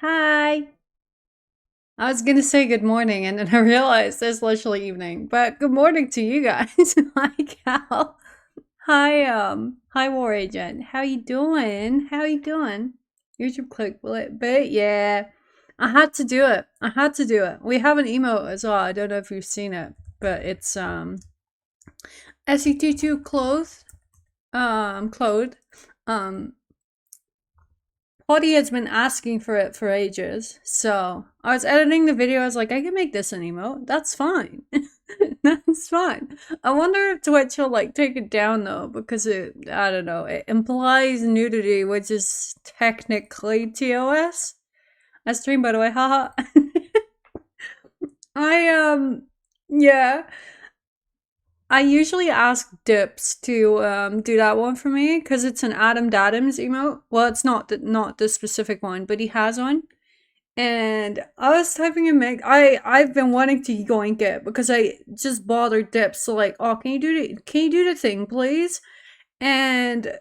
Hi. I was gonna say good morning, and then I realized it's literally evening. But good morning to you guys. Hi, Cal. Hi, War Agent. How you doing? How you doing? YouTube click but yeah, I had to do it. I had to do it. We have an emote as well. I don't know if you've seen it, but it's SET2 clothed. Um, Audie has been asking for it for ages. So I was editing the video. I was like, I can make this an emote. That's fine. That's fine. I wonder if Twitch will like take it down though, because I don't know, it implies nudity, which is technically TOS. I stream, by the way, haha. I, yeah. I usually ask Dips to do that one for me because it's an Adam Dadams emote. Well, it's not the specific one, but he has one. And I was typing in Meg. I've been wanting to yoink it because I just bothered Dips. So like, oh, can you do the thing, please? And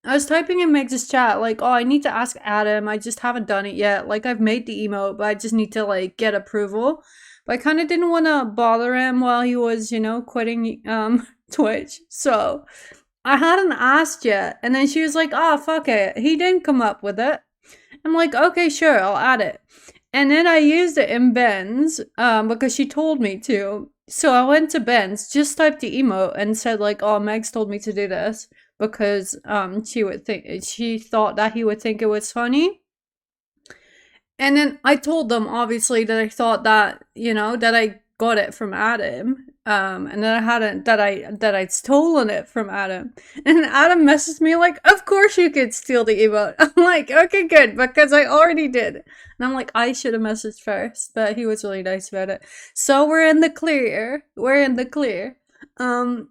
I was typing in Meg's chat like, oh, I need to ask Adam. I just haven't done it yet. Like I've made the emote, but I just need to like get approval. But I kind of didn't want to bother him while he was, quitting Twitch. So I hadn't asked yet. And then she was like, oh, fuck it. He didn't come up with it. I'm like, okay, sure, I'll add it. And then I used it in Ben's because she told me to. So I went to Ben's, just typed the emote and said like, oh, Meg's told me to do this because she thought that he would think it was funny. And then I told them obviously that I thought that, that I got it from Adam. And that I hadn't that I'd stolen it from Adam. And Adam messaged me like, of course you could steal the emote. I'm like, okay, good, because I already did. And I'm like, I should have messaged first, but he was really nice about it. So we're in the clear. We're in the clear. I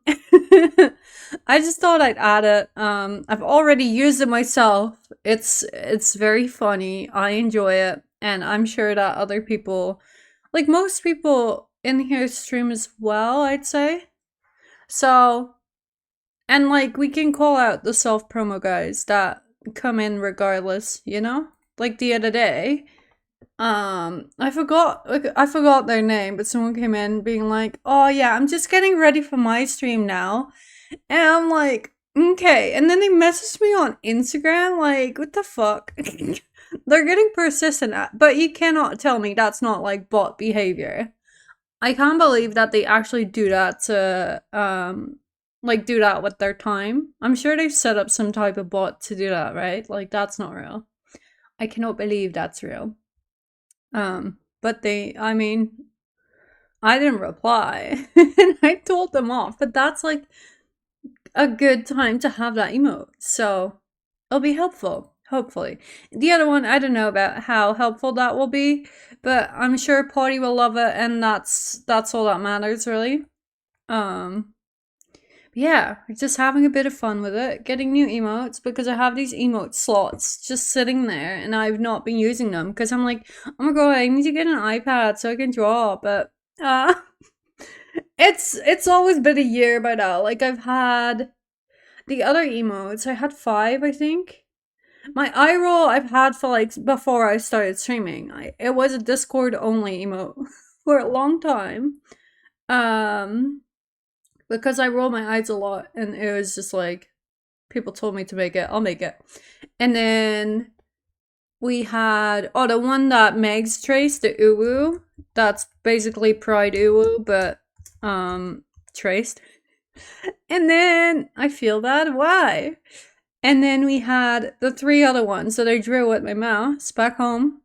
just thought I'd add it. I've already used it myself. It's very funny. I enjoy it, and I'm sure that other people, like most people in here, stream as well. I'd say so. And like we can call out the self promo guys that come in regardless. Like the other day. I forgot their name, but someone came in being like, "Oh yeah, I'm just getting ready for my stream now," and I'm like, "Okay." And then they messaged me on Instagram, like, "What the fuck?" They're getting persistent, but you cannot tell me that's not like bot behavior. I can't believe that they actually do that to like do that with their time. I'm sure they've set up some type of bot to do that, right? Like that's not real. I cannot believe that's real. But I mean, I didn't reply and I told them off, but that's like a good time to have that emote. So it'll be helpful, hopefully. The other one, I don't know about how helpful that will be, but I'm sure Potty will love it, and that's all that matters, really. Um, yeah, just having a bit of fun with it, getting new emotes because I have these emote slots just sitting there and I've not been using them because I'm like, oh my god, I need to get an iPad so I can draw, but uh it's always been a year by now. Like I've had the other emotes, I had 5, I think. My eye roll I've had for like before I started streaming. It was a Discord only emote for a long time. Um because I roll my eyes a lot and it was just like people told me to make it, I'll make it. And then we had the one that Meg's traced, the Uwu. That's basically Pride Uwu, but traced. And then I feel bad, why? And then we had the 3 other ones that I drew with my mouse back home.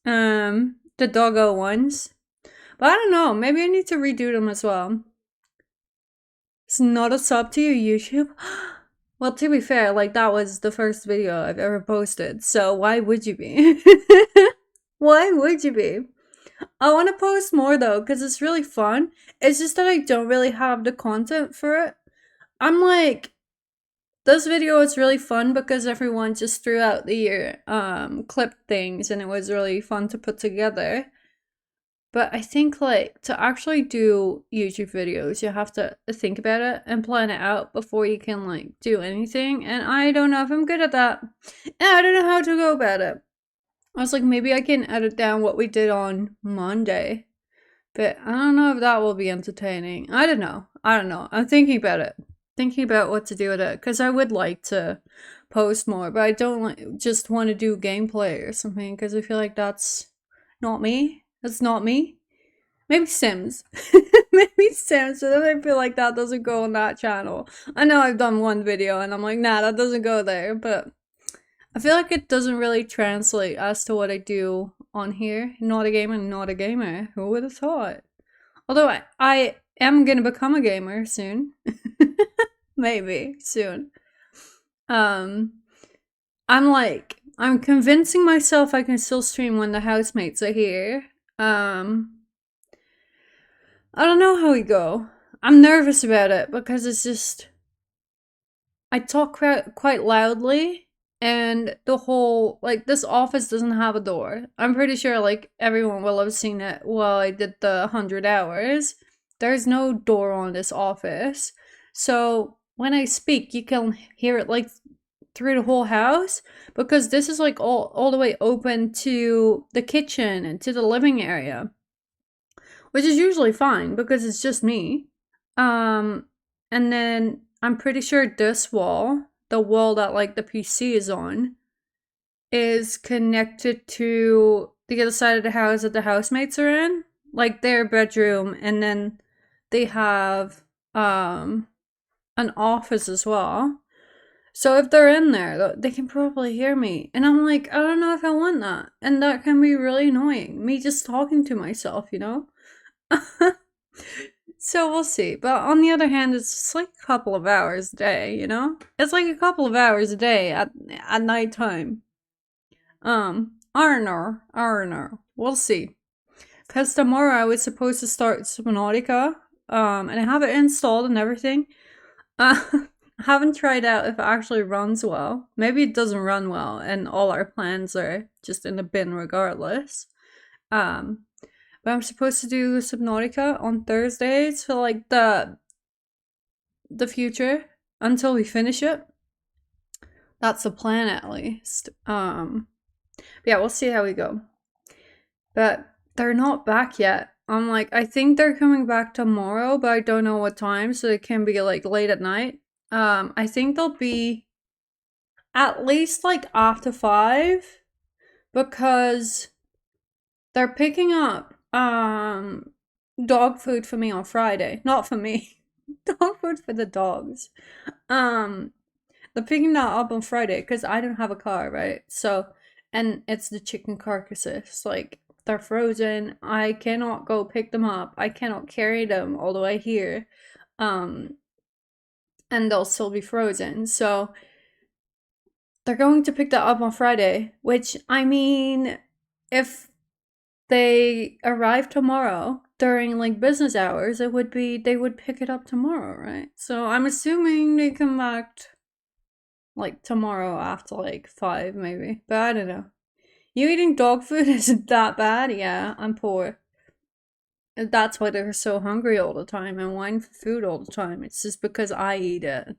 The doggo ones. But I don't know, maybe I need to redo them as well. It's not a sub to your YouTube? Well, to be fair, like that was the first video I've ever posted, so why would you be? Why would you be? I want to post more though, because it's really fun. It's just that I don't really have the content for it. I'm like, this video is really fun because everyone just threw out the year clipped things and it was really fun to put together. But I think like to actually do YouTube videos, you have to think about it and plan it out before you can like do anything. And I don't know if I'm good at that. And I don't know how to go about it. I was like, maybe I can edit down what we did on Monday. But I don't know if that will be entertaining. I don't know. I'm thinking about it. Thinking about what to do with it. Because I would like to post more. But I don't just want to do gameplay or something. Because I feel like that's not me. That's not me. Maybe Sims. Maybe Sims. But then I feel like that doesn't go on that channel. I know I've done one video and I'm like, nah, that doesn't go there. But I feel like it doesn't really translate as to what I do on here. Not a gamer, not a gamer. Who would have thought? Although I am gonna become a gamer soon. Maybe soon. I'm convincing myself I can still stream when the housemates are here. I don't know how we go. I'm nervous about it because it's just I talk quite loudly, and the whole this office doesn't have a door. I'm pretty sure everyone will have seen it while I did the 100 hours. There's no door on this office, so when I speak, you can hear it through the whole house because this is all the way open to the kitchen and to the living area, which is usually fine because it's just me. And then I'm pretty sure this wall, the wall that the PC is on, is connected to the other side of the house that the housemates are in, their bedroom, and then they have an office as well. So if they're in there, they can probably hear me. And I'm like, I don't know if I want that. And that can be really annoying. Me just talking to myself, you know? So we'll see. But on the other hand, it's just a couple of hours a day, you know? It's a couple of hours a day at nighttime. I don't know. We'll see. Because tomorrow I was supposed to start Subnautica. And I have it installed and everything. I haven't tried out if it actually runs well. Maybe it doesn't run well and all our plans are just in the bin regardless. But I'm supposed to do Subnautica on Thursdays for the future until we finish it. That's the plan at least. Yeah, we'll see how we go. But they're not back yet. I'm I think they're coming back tomorrow, but I don't know what time, so it can be late at night. I think they'll be at least after 5 because they're picking up dog food for me on Friday. Not for me. Dog food for the dogs. They're picking that up on Friday because I don't have a car, right? So, and it's the chicken carcasses. They're frozen. I cannot go pick them up. I cannot carry them all the way here. And they'll still be frozen. So they're going to pick that up on Friday, which I mean, if they arrive tomorrow during business hours, they would pick it up tomorrow, right? So I'm assuming they come back tomorrow after 5 maybe, but I don't know. You eating dog food isn't that bad. Yeah, I'm poor. That's why they're so hungry all the time and whine for food all the time. It's just because I eat it.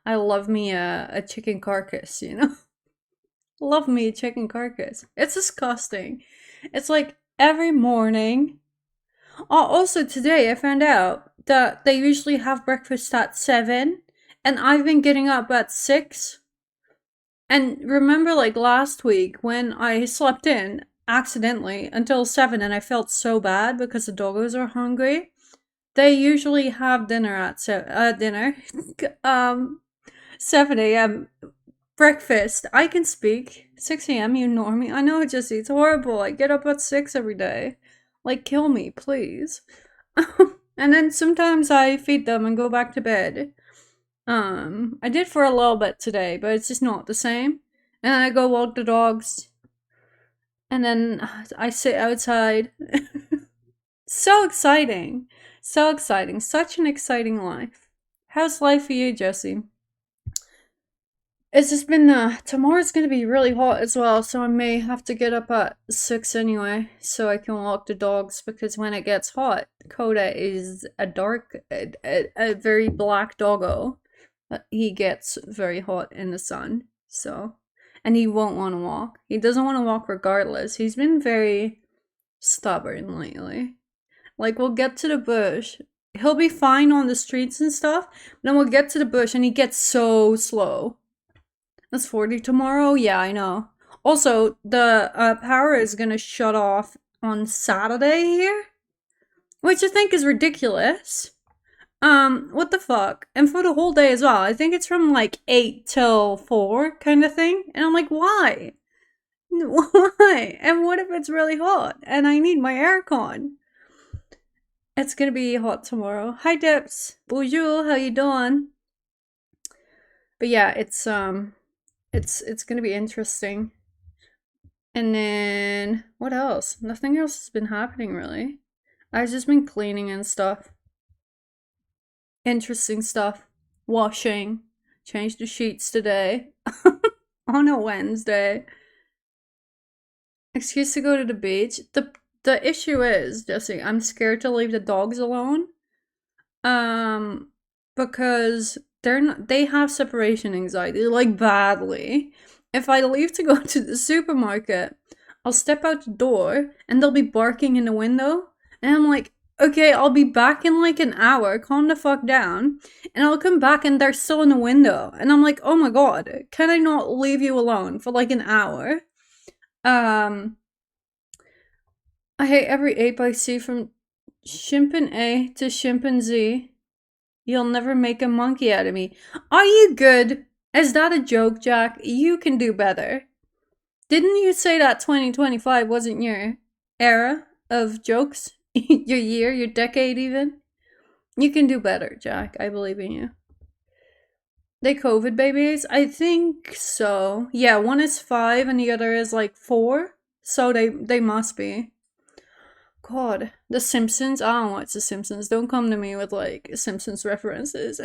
I love me a chicken carcass, you know? Love me a chicken carcass. It's disgusting. It's every morning. Oh, also today I found out that they usually have breakfast at 7, and I've been getting up at 6. And remember last week when I slept in accidentally until 7 and I felt so bad because the doggos are hungry? They usually have dinner at 7 a.m. breakfast. I can speak. 6 a.m. you normie. I know it's horrible. I get up at 6 every day. Kill me, please. And then sometimes I feed them and go back to bed. I did for a little bit today, but it's just not the same. And then I go walk the dogs. And then I sit outside. So exciting. So exciting. Such an exciting life. How's life for you, Jessie? It's just been, tomorrow's gonna be really hot as well, so I may have to get up at 6 anyway, so I can walk the dogs, because when it gets hot, Coda is a very black doggo. He gets very hot in the sun, so. and he won't want to walk. He doesn't want to walk regardless. He's been very stubborn lately. Like, we'll get to the bush. He'll be fine on the streets and stuff. Then we'll get to the bush and he gets so slow. It's 40 tomorrow? Yeah, I know. Also, the power is gonna shut off on Saturday here, which I think is ridiculous. What the fuck? And for the whole day as well. I think it's from like 8 till 4 kind of thing. And I'm like, why? Why? And what if it's really hot and I need my aircon? It's gonna be hot tomorrow. Hi Dips. Bonjour, how you doing? But yeah, it's gonna be interesting. And then what else? Nothing else has been happening really. I've just been cleaning and stuff. Interesting stuff. Washing. Changed the sheets today. On a Wednesday. Excuse to go to the beach. The issue is, Jesse, I'm scared to leave the dogs alone. Because they have separation anxiety, like badly. If I leave to go to the supermarket, I'll step out the door and they'll be barking in the window. And I'm like, okay, I'll be back in like an hour, calm the fuck down. And I'll come back and they're still in the window. And I'm like, oh my god, can I not leave you alone for like an hour? I hate every ape I see from chimpanzee to chimpanzee. You'll never make a monkey out of me. Are you good? Is that a joke, Jack? You can do better. Didn't you say that 2025 wasn't your era of jokes? Your year, your decade even? You can do better, Jack. I believe in you. They COVID babies? I think so. Yeah, one is 5 and the other is like 4. So they must be. God, The Simpsons? I don't watch The Simpsons. Don't come to me with like Simpsons references.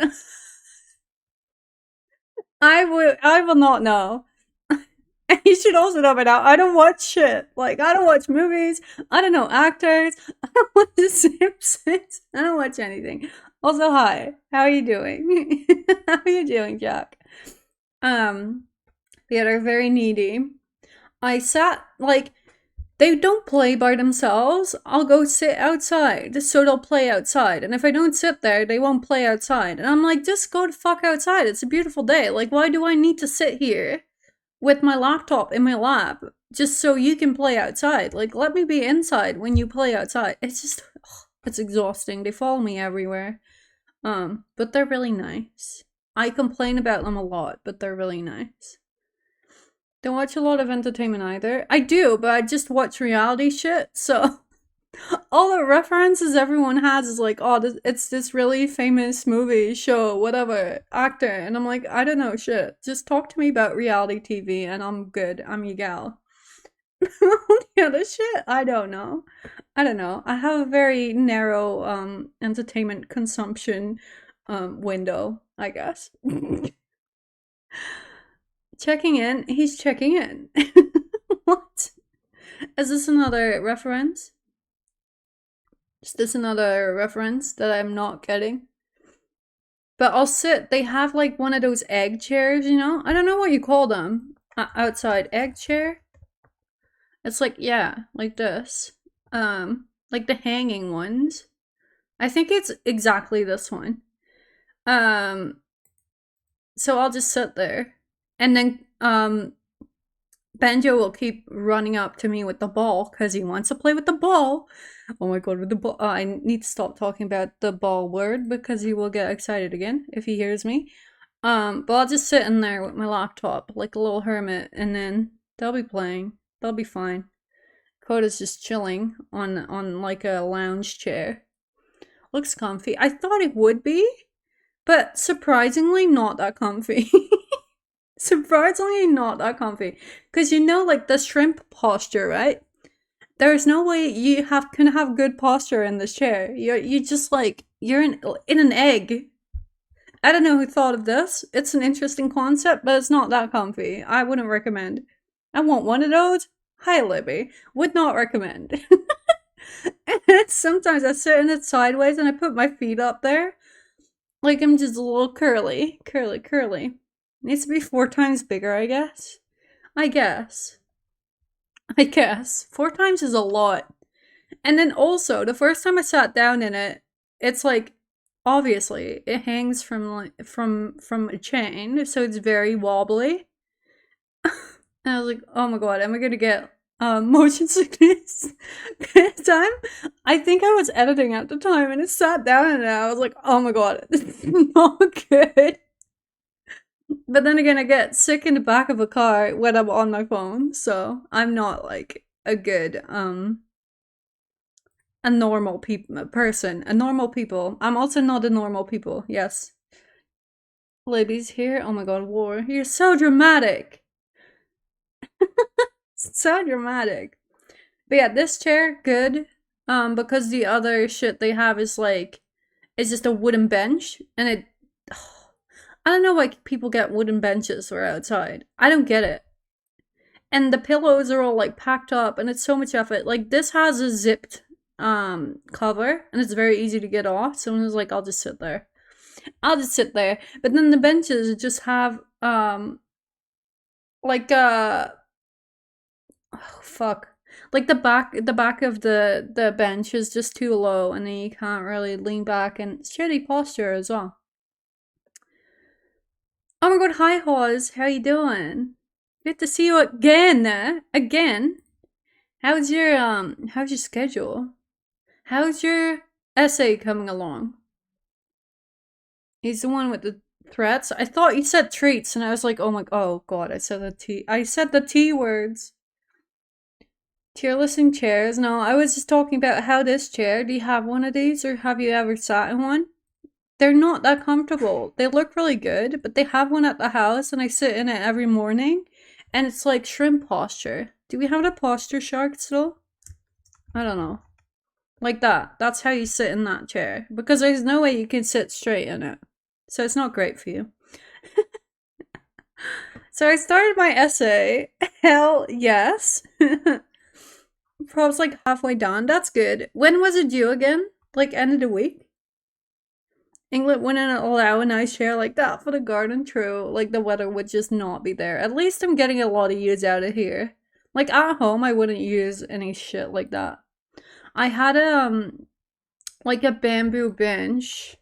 I will not know. And you should also know by now, I don't watch shit. Like, I don't watch movies. I don't know actors. I don't watch The Simpsons. I don't watch anything. Also, hi. How are you doing? How are you doing, Jack? Yeah, they're very needy. I sat, like, they don't play by themselves. I'll go sit outside, so they'll play outside. And if I don't sit there, they won't play outside. And I'm like, just go the fuck outside. It's a beautiful day. Like, why do I need to sit here with my laptop in my lap just so you can play outside? Like, let me be inside when you play outside. It's just, it's exhausting. They follow me everywhere. But they're really nice. I complain about them a lot, but they're really nice. Don't watch a lot of entertainment either. I do, but I just watch reality shit, so all the references everyone has is like, oh, it's this really famous movie, show, whatever, actor, and I'm like, I don't know shit. Just talk to me about reality TV and I'm good. I'm your gal. The other shit, I don't know. I have a very narrow entertainment consumption window, I guess. Checking in? He's checking in. What? Is this another reference? Is this another reference that I'm not getting? But I'll sit. They have like one of those egg chairs, you know? I don't know what you call them. Outside. Egg chair? It's like, yeah, like this. Like the hanging ones. I think it's exactly this one. So I'll just sit there. And then, Banjo will keep running up to me with the ball because he wants to play with the ball. Oh my god, with the ball. I need to stop talking about the ball word because he will get excited again if he hears me. But I'll just sit in there with my laptop like a little hermit and then they'll be playing. They'll be fine. Coda's just chilling on like a lounge chair. Looks comfy. I thought it would be, but surprisingly not that comfy. Surprisingly not that comfy. Because you know, like the shrimp posture, right? There's no way you can have good posture in this chair. You just like, you're in an egg. I don't know who thought of this. It's an interesting concept, but it's not that comfy. I wouldn't recommend. I want one of those. Hi, Libby. Would not recommend. And sometimes I sit in it sideways and I put my feet up there. Like I'm just a little curly. Needs to be 4 times bigger, I guess. I guess. I guess. 4 times is a lot. And then also, the first time I sat down in it, it's like obviously it hangs from like from a chain, so it's very wobbly. And I was like, oh my god, am I gonna get motion sickness? Time, I think I was editing at the time, and it sat down, and I was like, oh my god, this is not good. But then again, I get sick in the back of a car when I'm on my phone, so I'm not like a good a normal person. A normal people. I'm also not a normal people. Yes. Libby's here. Oh my god, war. You're so dramatic. So dramatic. But yeah, this chair, good. Because the other shit they have is like, it's just a wooden bench, and it. I don't know why people get wooden benches for outside. I don't get it. And the pillows are all like packed up, and it's so much effort. Like this has a zipped cover, and it's very easy to get off. Someone was like, I'll just sit there. I'll just sit there. But then the benches just have like oh fuck. Like the back of the bench is just too low, and then you can't really lean back, and it's shitty posture as well. Oh my god, hi Hawes, how you doing? Good to see you again. Again. How's your schedule? How's your essay coming along? He's the one with the threats. I thought you said treats, and I was like, oh god, I said the T words. Tier listing chairs. No, I was just talking about how this chair, do you have one of these, or have you ever sat in one? They're not that comfortable. They look really good, but they have one at the house, and I sit in it every morning, and it's like shrimp posture. Do we have the posture shark still? I don't know. Like that. That's how you sit in that chair. Because there's no way you can sit straight in it. So it's not great for you. So I started my essay. Hell yes. Probably like halfway done. That's good. When was it due again? Like end of the week? England wouldn't allow a nice chair like that for the garden. True. Like the weather would just not be there. At least I'm getting a lot of use out of here. Like at home, I wouldn't use any shit like that. I had like a bamboo bench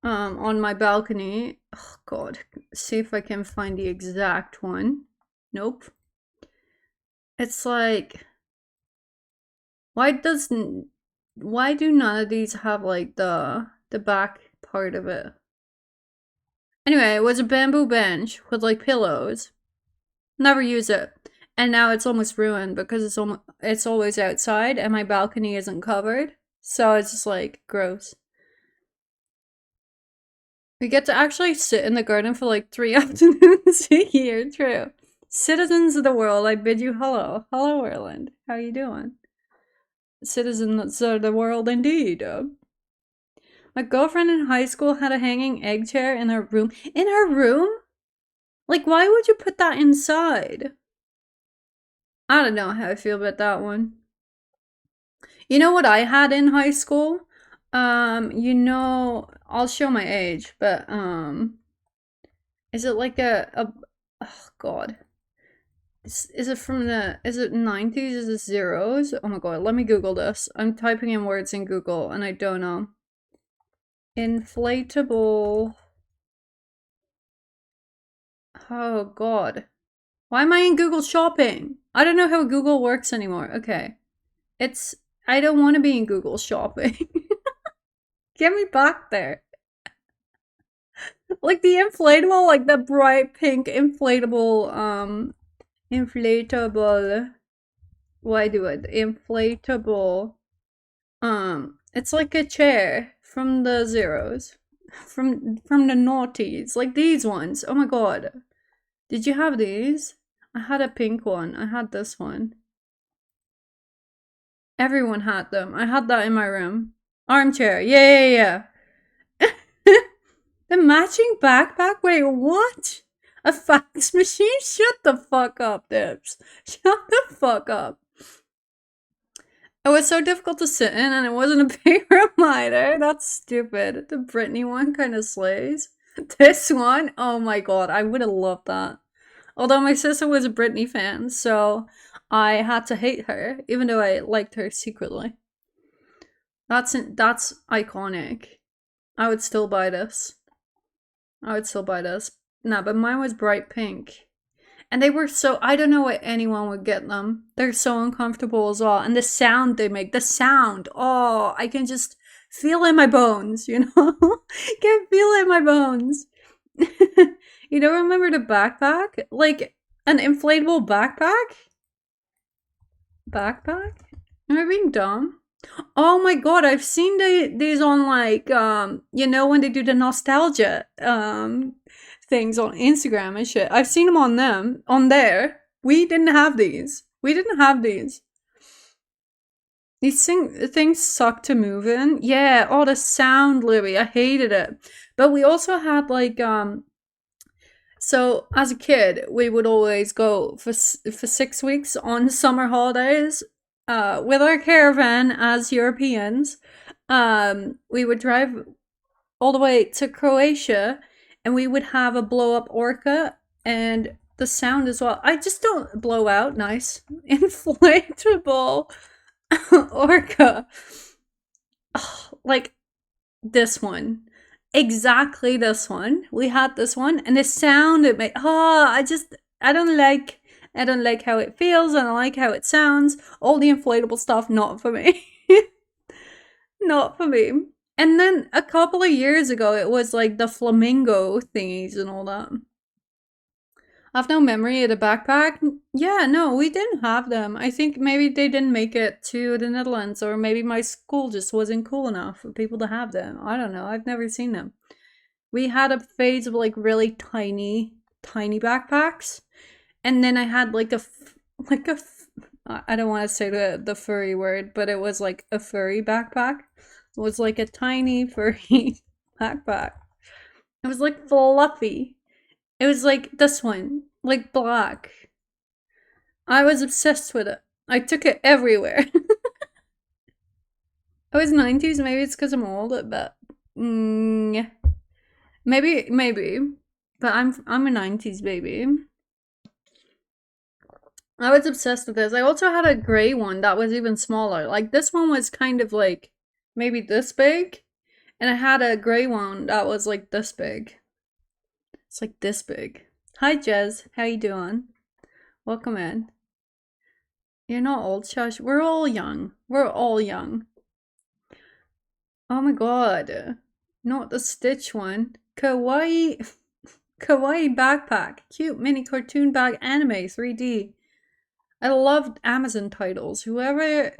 on my balcony. Oh god. See if I can find the exact one. Nope. It's like, why do none of these have like the back part of it? Anyway, it was a bamboo bench with like pillows. Never use it. And now it's almost ruined because it's always outside, and my balcony isn't covered. So it's just like gross. We get to actually sit in the garden for like 3 afternoons a year. True. Citizens of the world, I bid you hello. Hello, Ireland. How you doing? Citizens of the world, indeed. My girlfriend in high school had a hanging egg chair in her room. In her room? Like, why would you put that inside? I don't know how I feel about that one. You know what I had in high school? I'll show my age, but is it like oh god. Is it 90s? Is it zeros? Oh my god, let me Google this. I'm typing in words in Google and I don't know. Inflatable. Oh god. Why am I in Google Shopping? I don't know how Google works anymore. Okay. I don't want to be in Google Shopping. Get me back there. Like the inflatable, like the bright pink inflatable, inflatable. Why do it? Inflatable. It's like a chair from the zeros. From the noughties. Like these ones. Oh my god. Did you have these? I had a pink one. I had this one. Everyone had them. I had that in my room. Armchair. Yeah. The matching backpack? Wait, what? A fax machine? Shut the fuck up, Dibs. Shut the fuck up. It was so difficult to sit in, and it wasn't a big room either. That's stupid. The Britney one kind of slays. This one? Oh my god, I would have loved that. Although my sister was a Britney fan, so I had to hate her, even though I liked her secretly. That's iconic. I would still buy this. I would still buy this. No, but mine was bright pink. And they were so, I don't know why anyone would get them. They're so uncomfortable as well. And the sound they make, the sound, oh, I can just feel in my bones, you know? Can feel it in my bones. You don't remember the backpack? Like an inflatable backpack? Backpack? Am I being dumb? Oh my god, I've seen these on like you know when they do the nostalgia things on Instagram and shit. I've seen them on there. We didn't have these. We didn't have these. Things suck to move in. Yeah, oh the sound, Libby. I hated it. But we also had like so as a kid, we would always go for 6 weeks on summer holidays, with our caravan as Europeans. We would drive all the way to Croatia, and we would have a blow up orca, and the sound as well. I just don't blow out nice inflatable orca. Oh, like this one. Exactly this one. We had this one, and the sound it made. Oh, I don't like how it feels. I don't like how it sounds. All the inflatable stuff, not for me. Not for me. And then a couple of years ago, it was like the flamingo thingies and all that. I've no memory of the backpack. Yeah, no, we didn't have them. I think maybe they didn't make it to the Netherlands, or maybe my school just wasn't cool enough for people to have them. I don't know. I've never seen them. We had a phase of like really tiny, tiny backpacks, and then I had like I don't want to say the furry word, but it was like a furry backpack. It was like a tiny furry backpack. It was like fluffy. It was like this one, like black. I was obsessed with it. I took it everywhere. I was 90s, maybe it's because I'm old, but maybe. But I'm a 90s baby. I was obsessed with this. I also had a grey one that was even smaller. Like this one was kind of like maybe this big, and I had a grey one that was like this big. It's like this big. Hi Jez, how you doing? Welcome in. You're not old, Shush. We're all young. We're all young. Oh my god. Not the Stitch one. Kawaii Kawaii backpack. Cute mini cartoon bag anime 3D. I loved Amazon titles. Whoever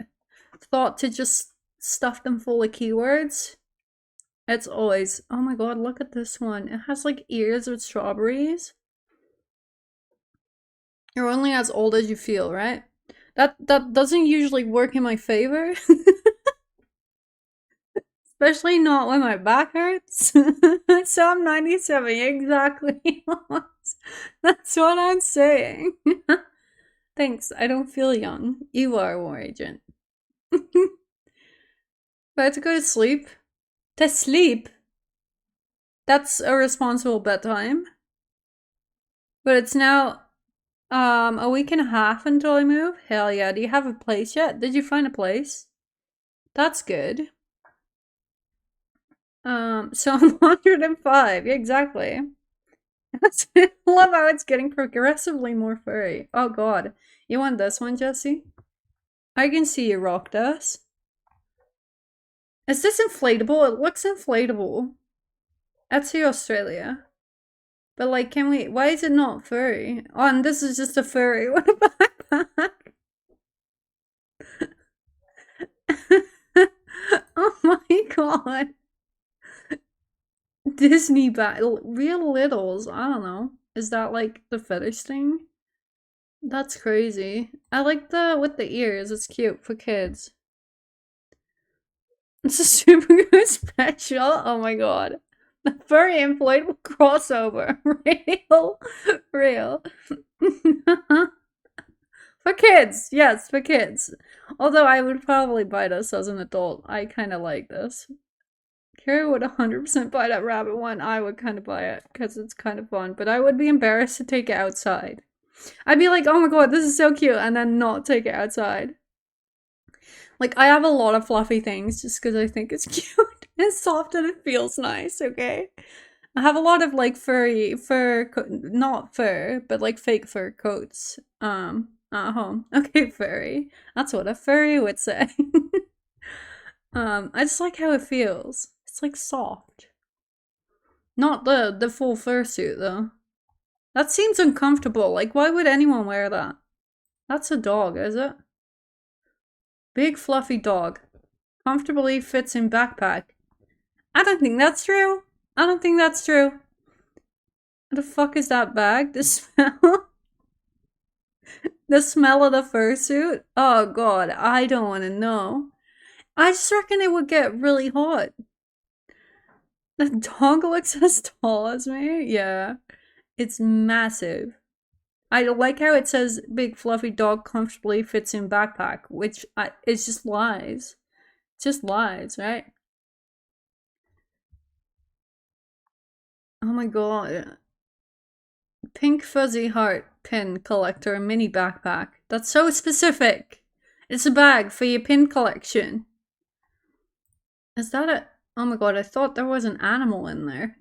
thought to just stuff them full of keywords, it's always, oh my god, look at this one. It has like ears with strawberries. You're only as old as you feel, right? That doesn't usually work in my favor. Especially not when my back hurts. So I'm 97, exactly. That's what I'm saying. Thanks, I don't feel young. You are, War Agent. But I have to go to sleep. To sleep? That's a responsible bedtime. But it's now a week and a half until I move. Hell yeah. Do you have a place yet? Did you find a place? That's good. So I'm 105. Yeah, exactly. I love how it's getting progressively more furry. Oh god. You want this one, Jesse? I can see you rock this. Is this inflatable? It looks inflatable. Etsy Australia. But like, can we, why is it not furry? Oh, and this is just a furry. What a backpack. Oh my god. Disney bag, real littles. I don't know. Is that like the fetish thing? That's crazy. I like the with the ears. It's cute for kids. It's a super good special. Oh my god. The furry inflatable crossover. Real. For kids. Yes, for kids. Although I would probably buy this as an adult. I kind of like this. Carrie would 100% buy that rabbit one. I would kind of buy it because it's kind of fun, but I would be embarrassed to take it outside. I'd be like, oh my god, this is so cute, and then not take it outside. Like, I have a lot of fluffy things just because I think it's cute. It's soft and it feels nice, okay? I have a lot of, like, not fur, but, like, fake fur coats, at home. Okay, furry. That's what a furry would say. I just like how it feels. It's, like, soft. Not the full fursuit, though. That seems uncomfortable. Like, why would anyone wear that? That's a dog, is it? Big fluffy dog. Comfortably fits in backpack. I don't think that's true. I don't think that's true. What the fuck is that bag? The smell? The smell of the fursuit? Oh god, I don't want to know. I just reckon it would get really hot. The dog looks as tall as me? Yeah. It's massive. I like how it says big fluffy dog comfortably fits in backpack, which it's just lies. It's just lies, right? Oh my god. Pink fuzzy heart pin collector mini backpack. That's so specific. It's a bag for your pin collection. Is that a... Oh my god, I thought there was an animal in there.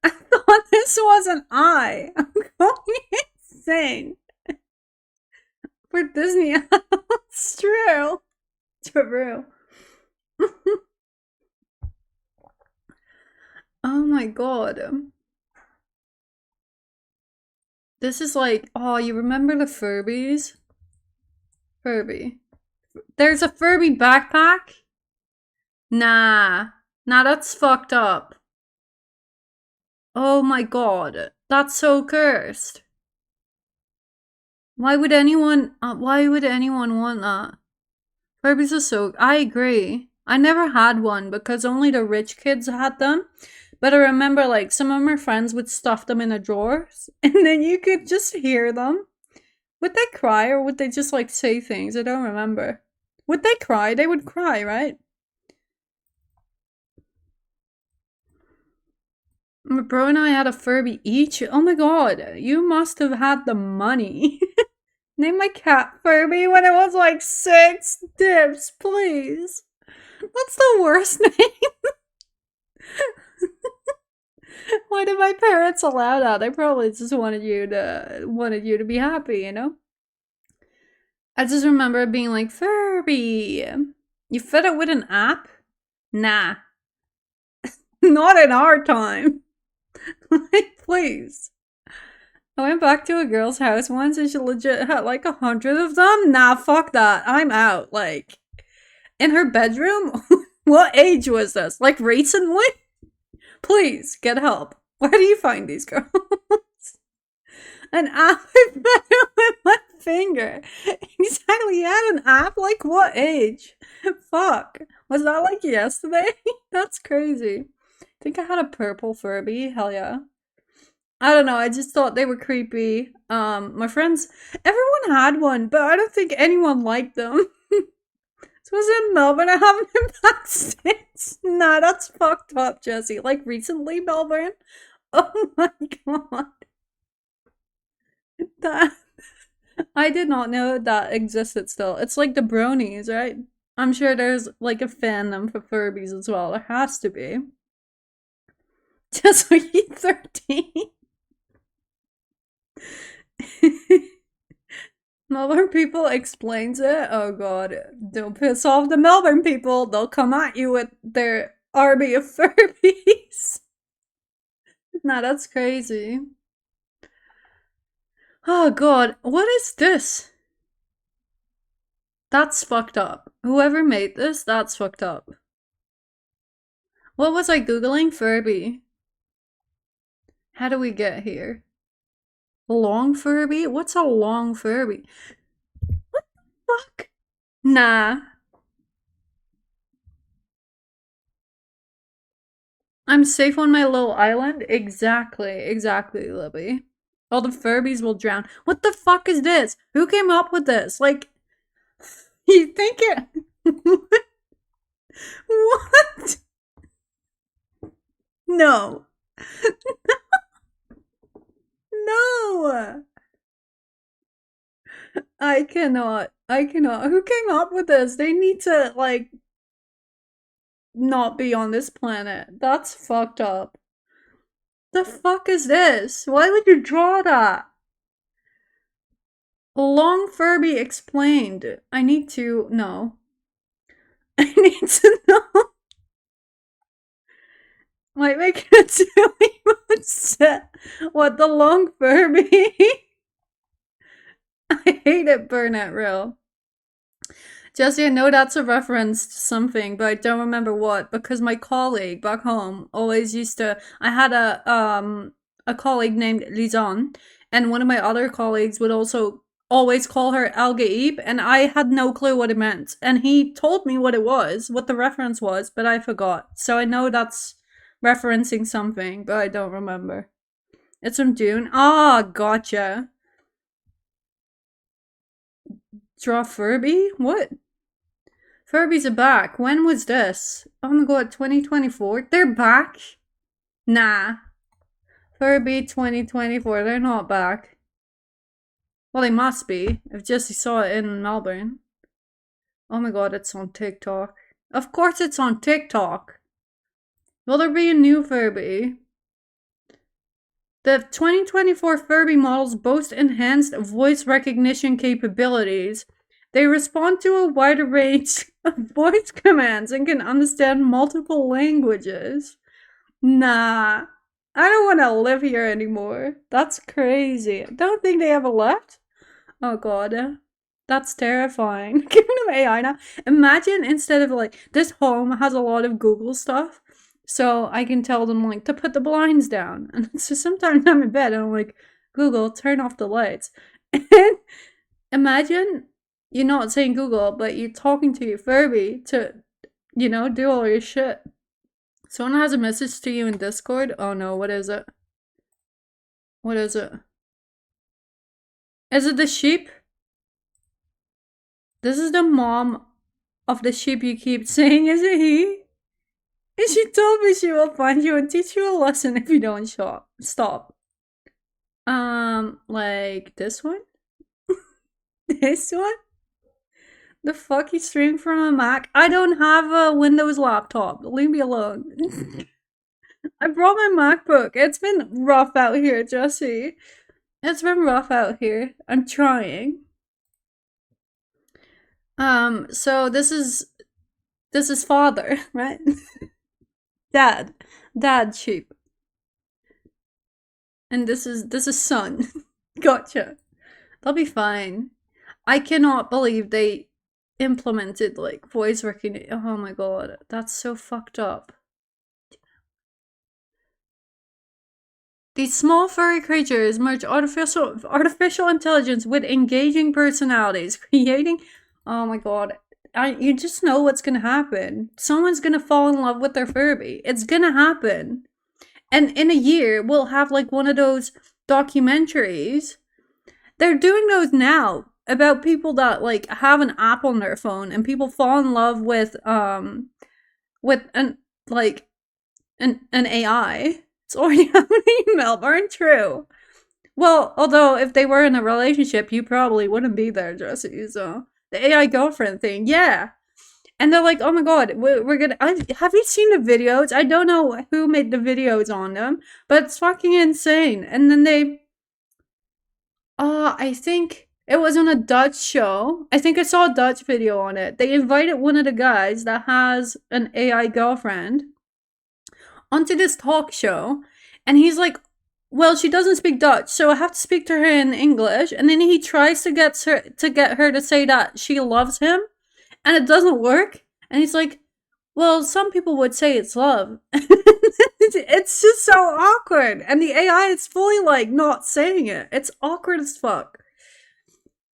I thought this was an eye. I'm going insane. For Disney, it's true. True. Oh my god. This is like, oh, you remember the Furbies? Furby. There's a Furby backpack? Nah. Nah, that's fucked up. Oh my god. That's so cursed. Why would anyone want that? Furbies are so... I agree. I never had one because only the rich kids had them. But I remember, like, some of my friends would stuff them in the drawers, and then you could just hear them. Would they cry, or would they just, like, say things? I don't remember. Would they cry? They would cry, right? My bro and I had a Furby each. Oh my god, you must have had the money. Name my cat Furby when it was, like, 6 dips, please. That's the worst name. Why did my parents allow that? They probably just wanted you to be happy, you know? I just remember it being like, Furby, you fit it with an app? Nah. Not in our time. Like, please. I went back to a girl's house once and she legit had like 100 of them. Nah, fuck that. I'm out. Like, in her bedroom? What age was this? Like, recently? Please, get help. Where do you find these girls? An app with my finger. Exactly, you had an app? Like, what age? Fuck. Was that like yesterday? That's crazy. I think I had a purple Furby. Hell yeah. I don't know, I just thought they were creepy. My friends, everyone had one, but I don't think anyone liked them. This was in Melbourne. I haven't been back since. Nah, that's fucked up, Jesse. Like, recently, Melbourne? Oh my god. That... I did not know that existed still. It's like the bronies, right? I'm sure there's, like, a fandom for Furbies as well. There has to be. Just like 13. Melbourne people explains it. Oh god, don't piss off the Melbourne people. They'll come at you with their army of Furbies. Nah, that's crazy. Oh god, what is this? That's fucked up. Whoever made this, that's fucked up. What was I googling? Furby. How do we get here? Long Furby? What's a long Furby? What the fuck? Nah. I'm safe on my little island? Exactly, Libby. All the Furbies will drown. What the fuck is this? Who came up with this? Like, you think it... What? No. No. I cannot. I cannot. Who came up with this? They need to, like, not be on this planet. That's fucked up. The fuck is this? Why would you draw that? Long Furby explained. I need to know. I need to know. Might make it silly upset. What, the long Furby? I hate it, Burnout Real. Jesse, I know that's a reference to something, but I don't remember what, because my colleague back home always used to. I had a colleague named Lizon, and one of my other colleagues would also always call her Algaib, and I had no clue what it meant. And he told me what it was, what the reference was, but I forgot. So I know that's referencing something, but I don't remember. It's from June. Ah, gotcha. Draw Furby? What? Furbies are back. When was this? Oh my god, 2024? They're back? Nah. Furby 2024, they're not back. Well, they must be, if Jesse saw it in Melbourne. Oh my god, it's on TikTok. Of course it's on TikTok. Will there be a new Furby? The 2024 Furby models boast enhanced voice recognition capabilities. They respond to a wider range of voice commands and can understand multiple languages. Nah, I don't want to live here anymore. That's crazy. I don't think they ever left. Oh god, that's terrifying. Giving them AI now. Imagine instead of like, this home has a lot of Google stuff. So I can tell them like to put the blinds down. And so sometimes I'm in bed and I'm like, Google, turn off the lights. And imagine you're not saying Google, but you're talking to your Furby to, you know, do all your shit. Someone has a message to you in Discord. Oh no, what is it? What is it? Is it the sheep? This is the mom of the sheep you keep saying, is it he? And she told me she will find you and teach you a lesson if you don't stop. Like this one? This one? The fuck, you stream from a Mac? I don't have a Windows laptop. Leave me alone. I brought my MacBook. It's been rough out here, Jesse. It's been rough out here. I'm trying. So this is father, right? Dad sheep. And this is son. Gotcha. They'll be fine. I cannot believe they implemented like voice recognition. Oh my god, that's so fucked up. These small furry creatures merge artificial intelligence with engaging personalities, creating. Oh my god, you just know what's gonna happen. Someone's gonna fall in love with their Furby. It's gonna happen. And in a year, we'll have like one of those documentaries. They're doing those now about people that like have an app on their phone and people fall in love with an AI. It's already happening in Melbourne, true. Well, although if they were in a relationship, you probably wouldn't be there, Jesse. So the AI girlfriend thing, yeah. And they're like, oh my god, we're gonna. Have you seen the videos? I don't know who made the videos on them, but it's fucking insane. And then they. I think it was on a Dutch show. I think I saw a Dutch video on it. They invited one of the guys that has an AI girlfriend onto this talk show, and he's like, well, she doesn't speak Dutch, so I have to speak to her in English. And then he tries to get her to say that she loves him, and it doesn't work. And he's like, well, some people would say it's love. It's just so awkward. And the AI is fully like not saying it. It's awkward as fuck.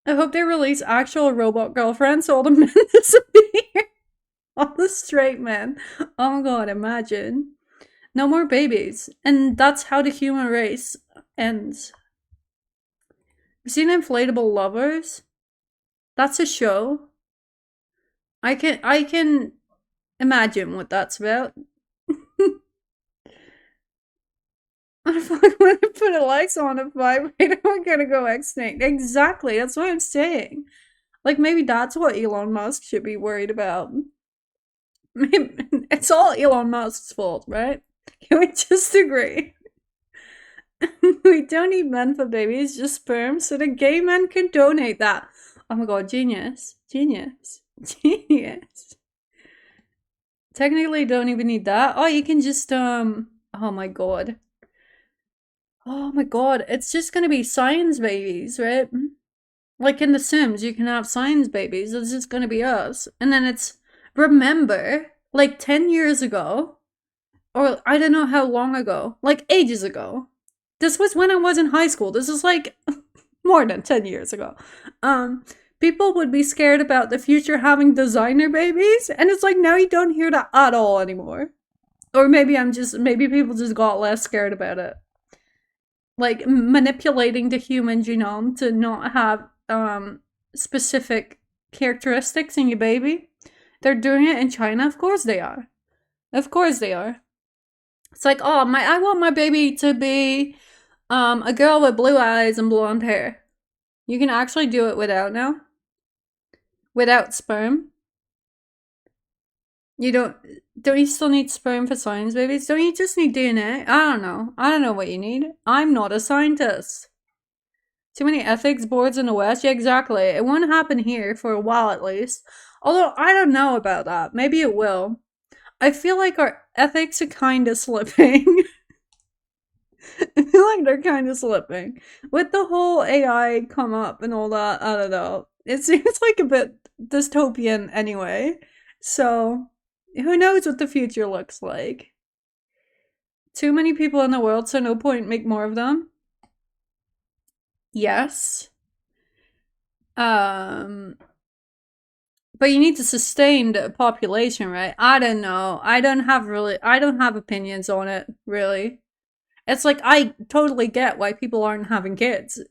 I hope they release actual robot girlfriends so all the men disappear. All the straight men. Oh my god, imagine. No more babies. And that's how the human race ends. You've seen Inflatable Lovers? That's a show. I can Imagine what that's about. When I put a lights on a vibrator, we're gonna go extinct. Exactly, that's what I'm saying. Like, maybe that's what Elon Musk should be worried about. It's all Elon Musk's fault, right? Can we just agree? We don't need men for babies, just sperm, so the gay men can donate that. Oh my god, genius. Genius. Genius. Technically, don't even need that. Oh, you can just, oh my god. Oh my god, it's just gonna be science babies, right? Like in The Sims, you can have science babies. It's just gonna be us. And then it's, remember, like 10 years ago, or I don't know how long ago, like ages ago. This was when I was in high school. This is like more than 10 years ago. Um, People would be scared about the future having designer babies, and it's like now you don't hear that at all anymore. Or maybe people just got less scared about it. Like manipulating the human genome to not have specific characteristics in your baby. They're doing it in China. Of course they are. Of course they are. It's like, oh my, I want my baby to be a girl with blue eyes and blonde hair. You can actually do it without now. Without sperm. You don't you still need sperm for science babies? Don't you just need DNA? I don't know. I don't know what you need. I'm not a scientist. Too many ethics boards in the West? Yeah, exactly. It won't happen here for a while at least. Although I don't know about that. Maybe it will. I feel like our ethics are kind of slipping. I feel like they're kind of slipping. With the whole AI come up and all that, I don't know. It seems like a bit dystopian anyway. So, who knows what the future looks like? Too many people in the world, so no point make more of them. Yes. Um, but you need to sustain the population, right? I don't know. I don't have opinions on it, really. It's like I totally get why people aren't having kids.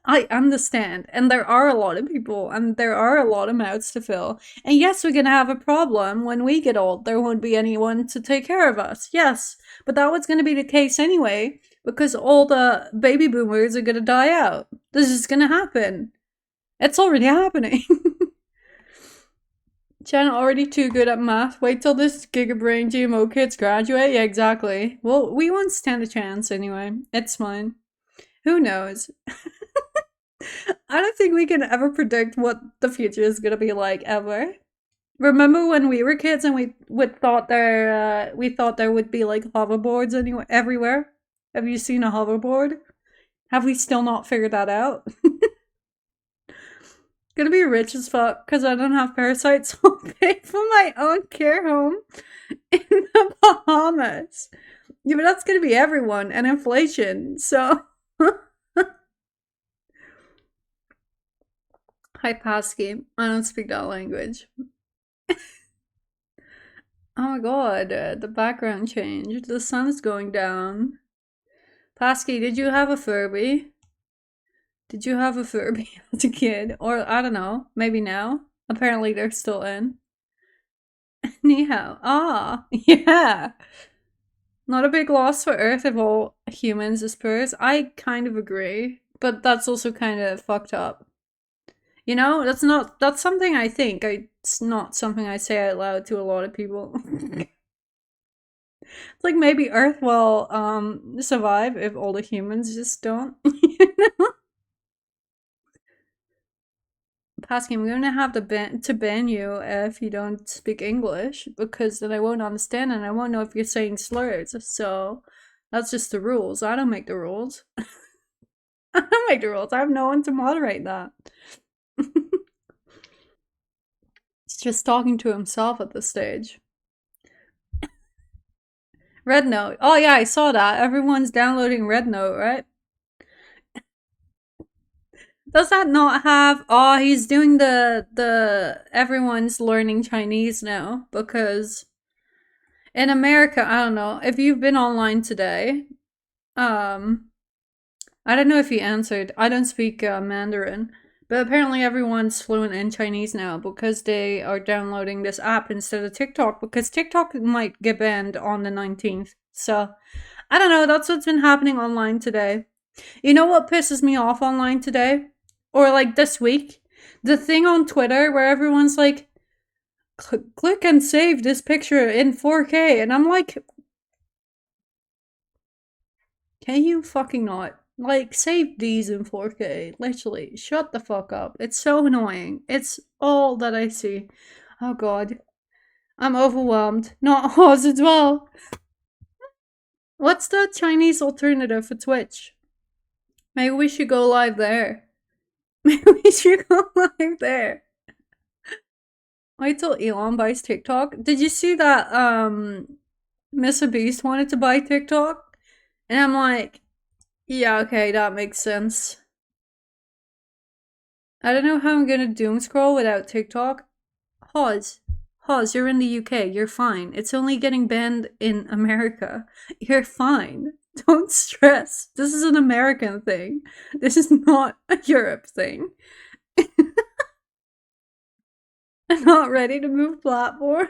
I understand. And there are a lot of people and there are a lot of mouths to fill. And yes, we're gonna have a problem when we get old. There won't be anyone to take care of us. Yes. But that was gonna be the case anyway, because all the baby boomers are gonna die out. This is gonna happen. It's already happening. China already too good at math. Wait till this gigabrain GMO kids graduate. Yeah, exactly. Well, we won't stand a chance anyway. It's fine. Who knows? I don't think we can ever predict what the future is gonna be like ever. Remember when we were kids and we thought there would be like hoverboards anywhere everywhere? Have you seen a hoverboard? Have we still not figured that out? Gonna be rich as fuck because I don't have parasites. So I'll pay for my own care home in the Bahamas. Yeah, but that's gonna be everyone and inflation. So, hi Pasky. I don't speak that language. Oh my god, the background changed. The sun's going down. Pasky, did you have a Furby? Did you have a Furby as a kid? Or, I don't know, maybe now? Apparently they're still in. Ni hao. Ah, yeah. Not a big loss for Earth if all humans are spurs. I kind of agree. But that's also kind of fucked up. You know, that's something I think. It's not something I say out loud to a lot of people. It's like maybe Earth will survive if all the humans just don't. You know? Pasky, I'm gonna have to ban you if you don't speak English because then I won't understand and I won't know if you're saying slurs. So that's just the rules. I don't make the rules. I don't make the rules. I have no one to moderate that. He's just talking to himself at this stage. Red Note. Oh yeah, I saw that. Everyone's downloading Red Note, right? Does that not have? Oh, he's doing the everyone's learning Chinese now because in America, I don't know if you've been online today. Um, I don't know if you answered. I don't speak Mandarin, But apparently everyone's fluent in Chinese now because they are downloading this app instead of TikTok because TikTok might get banned on the 19th. So, I don't know, that's what's been happening online today. You know what pisses me off online today? Or like this week? The thing on Twitter where everyone's like, click and save this picture in 4K. And I'm like, can you fucking not? Like, save these in 4K. Literally, shut the fuck up. It's so annoying. It's all that I see. Oh god. I'm overwhelmed. Not Oz as well. What's the Chinese alternative for Twitch? Maybe we should go live there. Maybe we should go live there. Wait till Elon buys TikTok. Did you see that Mr. Beast wanted to buy TikTok? And I'm like, yeah, okay, that makes sense. I don't know how I'm gonna doom scroll without TikTok. Hawes, you're in the UK. You're fine. It's only getting banned in America. You're fine. Don't stress. This is an American thing. This is not a Europe thing. I'm not ready to move platform.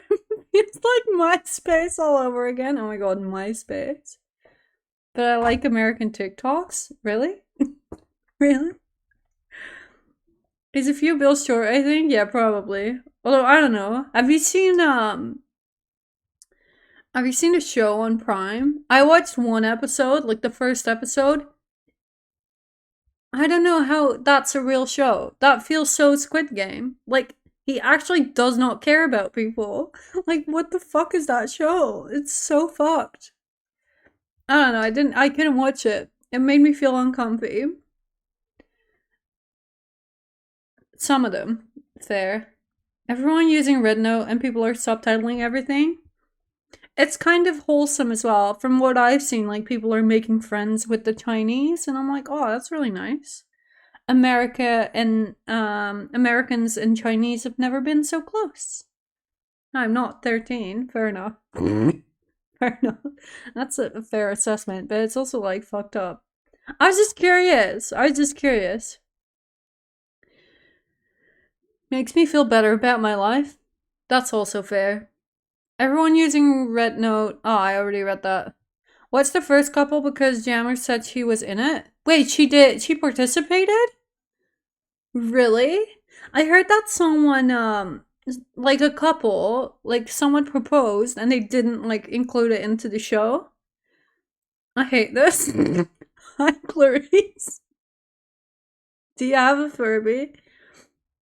It's like MySpace all over again. Oh my god, MySpace. But I like American TikToks? Really? Really? He's a few bills short, I think. Yeah, probably. Although I don't know. Have you seen a show on Prime? I watched one episode, like the first episode. I don't know how that's a real show. That feels so Squid Game. Like, he actually does not care about people. Like, what the fuck is that show? It's so fucked. I don't know, I couldn't watch it. It made me feel uncomfy. Some of them. Fair. Everyone using RedNote and people are subtitling everything. It's kind of wholesome as well. From what I've seen, like people are making friends with the Chinese, and I'm like, oh, that's really nice. America and Americans and Chinese have never been so close. I'm not 13. Fair enough. Fair enough. That's a fair assessment, but it's also like fucked up. I was just curious. Makes me feel better about my life. That's also fair. Everyone using Red Note. Oh, I already read that. What's the first couple? Because Jammer said she was in it. Wait, she did. She participated? Really? I heard that someone, like a couple, like someone proposed and they didn't, like, include it into the show. I hate this. Hi, Clarice. Do you have a Furby?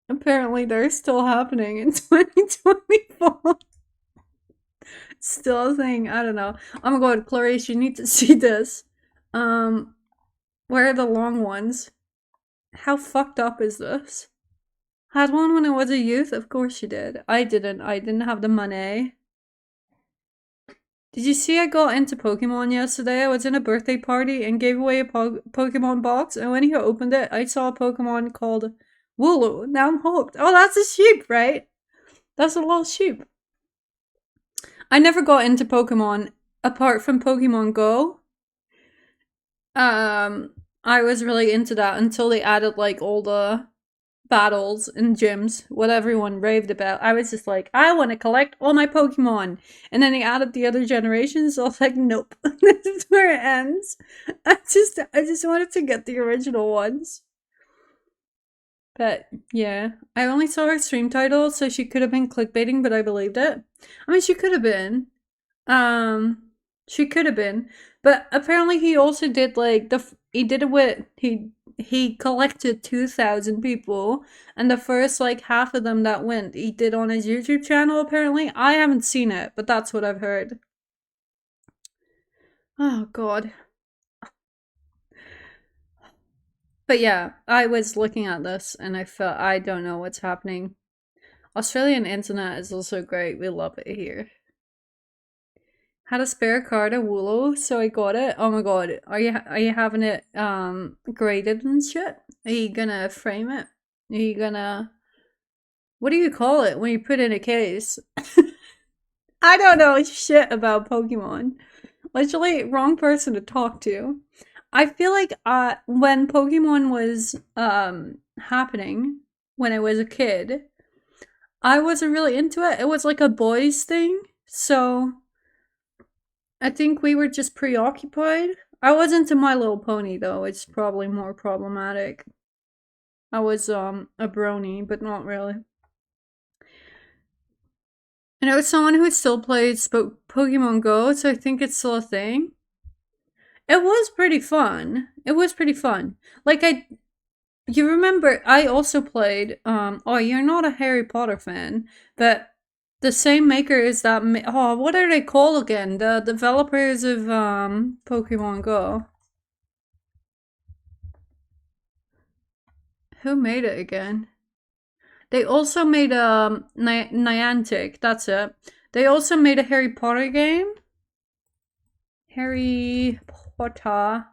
Apparently, they're still happening in 2024. Still a thing. I don't know. Oh my god, Clarice, you need to see this. Where are the long ones? How fucked up is this? Had one when I was a youth? Of course you did. I didn't. I didn't have the money. Did you see I got into Pokemon yesterday? I was in a birthday party and gave away a Pokemon box, and when he opened it, I saw a Pokemon called Wooloo. Now I'm hooked. Oh, that's a sheep, right? That's a little sheep. I never got into Pokemon apart from Pokemon Go. I was really into that until they added like all the battles and gyms, what everyone raved about. I was just like, I want to collect all my Pokemon. And then they added the other generations, so I was like, nope. This is where it ends. I just wanted to get the original ones. But yeah, I only saw her stream title, so she could have been clickbaiting, but I believed it. I mean, she could have been. She could have been. But apparently he also did like he did it with he collected 2,000 people, and the first like half of them that went he did on his YouTube channel. Apparently, I haven't seen it, but that's what I've heard. Oh god. But yeah, I was looking at this and I felt I don't know what's happening. Australian internet is also great. We love it here. Had a spare card at Woolo, so I got it. Oh my god, are you having it graded and shit? Are you gonna frame it? Are you gonna, what do you call it when you put it in a case? I don't know shit about Pokemon. Literally, wrong person to talk to. I feel like when Pokemon was happening when I was a kid, I wasn't really into it. It was like a boys thing. So I think we were just preoccupied. I was into My Little Pony though. It's probably more problematic. I was a brony, but not really. And it was someone who still plays Pokemon Go, so I think it's still a thing. It was pretty fun. It was pretty fun. Like you remember I also played oh, you're not a Harry Potter fan, but the same maker is that oh, what are they called again? The developers of Pokemon Go. Who made it again? They also made Niantic, that's it. They also made a Harry Potter game. Harry Potter.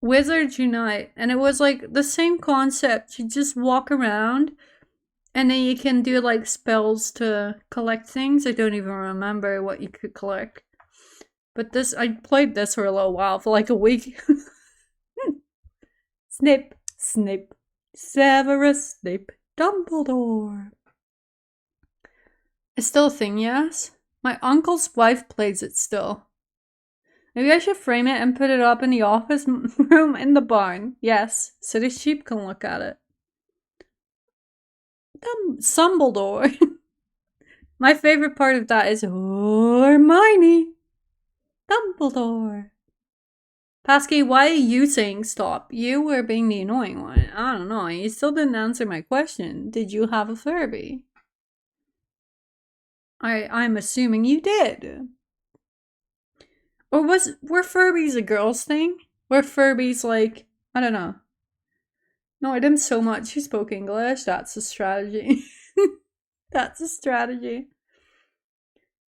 Wizards Unite. And it was like the same concept. You just walk around and then you can do like spells to collect things. I don't even remember what you could collect. But this, I played this for a little while, for like a week. Snape, Snape, Severus Snape, Dumbledore. It's still a thing, yes? My uncle's wife plays it still. Maybe I should frame it and put it up in the office room in the barn. Yes, so the sheep can look at it. Dumbledore. My favorite part of that is Hermione. Dumbledore. Pasky, why are you saying stop? You were being the annoying one. I don't know. You still didn't answer my question. Did you have a Furby? I'm assuming you did. Or were Furbies a girl's thing? Were Furbies like, I don't know. No, I didn't so much. You spoke English. That's a strategy. That's a strategy.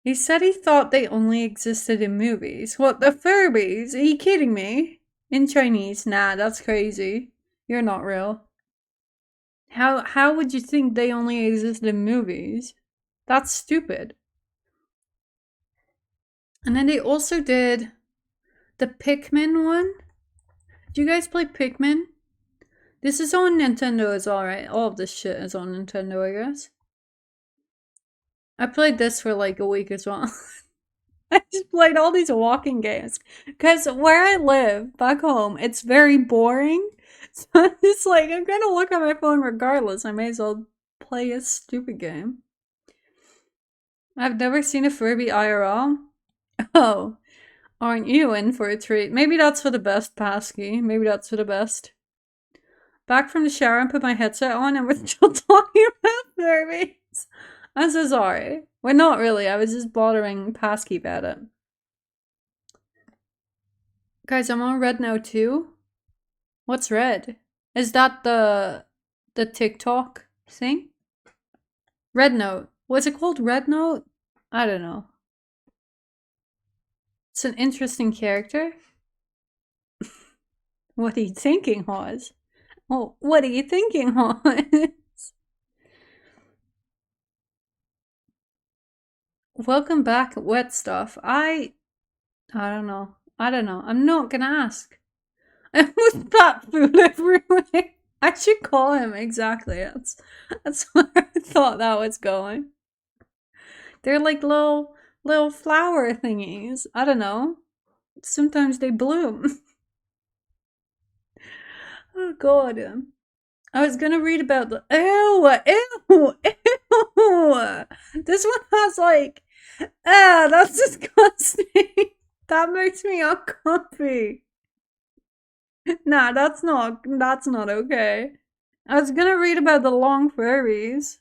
He said he thought they only existed in movies. What, the Furbies? Are you kidding me? In Chinese? Nah, that's crazy. You're not real. How would you think they only exist in movies? That's stupid. And then they also did the Pikmin one. Do you guys play Pikmin? This is on Nintendo as well, right? All of this shit is on Nintendo, I guess. I played this for like a week as well. I just played all these walking games. Because where I live, back home, it's very boring. So I'm just like, I'm gonna look at my phone regardless. I may as well play a stupid game. I've never seen a Furby IRL. Oh, aren't you in for a treat? Maybe that's for the best, Pasky. Maybe that's for the best. Back from the shower and put my headset on and we're still talking about Furbies. I'm so sorry. Well, not really. I was just bothering Pasky about it. Guys, I'm on Red now too. What's Red? Is that the TikTok thing? Red Note. Was it called Red Note? I don't know. It's an interesting character. What are you thinking, Hawes? Oh, what are you thinking, Hawes? Welcome back, Wet Stuff. I don't know. I don't know. I'm not gonna ask. With that food everywhere. I should call him exactly. That's where I thought that was going. They're like little flower thingies. I don't know. Sometimes they bloom. Oh god. I was gonna read about the ew. This one has like that's disgusting. That makes me uncomfy. Nah, that's not okay. I was gonna read about the long furries.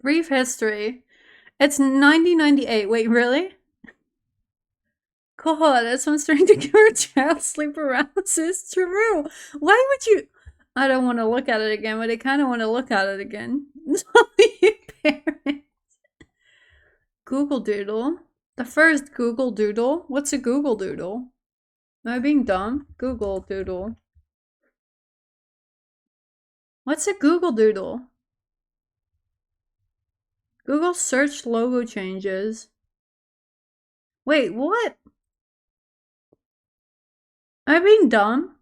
Brief history. It's 1998. Wait, really? God, that's one starting to cure child sleep paralysis. True. Why would you? I don't want to look at it again, but I kind of want to look at it again. Parents. Google Doodle. The first Google Doodle. What's a Google Doodle? Am I being dumb? Google Doodle. What's a Google Doodle? Google search logo changes. Wait, what? Am I being dumb?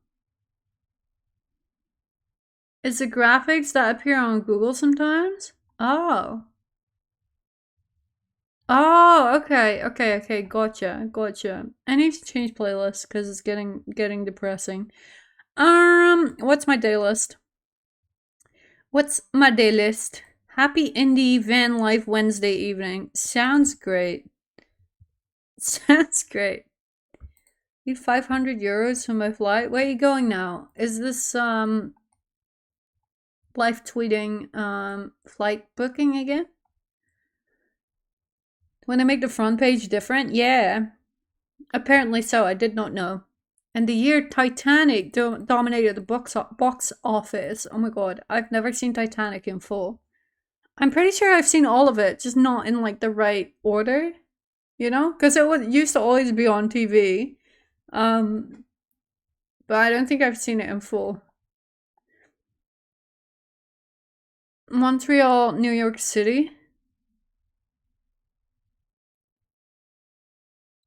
Is the graphics that appear on Google sometimes? Oh. Oh, okay, gotcha. I need to change playlist because it's getting depressing. What's my day list? What's my day list? Happy indie van life Wednesday evening. Sounds great. Sounds great. Need 500 euros for my flight. Where are you going now? Is this live tweeting flight booking again? When I make the front page different? Yeah. Apparently so. I did not know. And the year Titanic dominated the box office. Oh my god, I've never seen Titanic in full. I'm pretty sure I've seen all of it, just not in like the right order. You know, because used to always be on TV. But I don't think I've seen it in full. Montreal, New York City.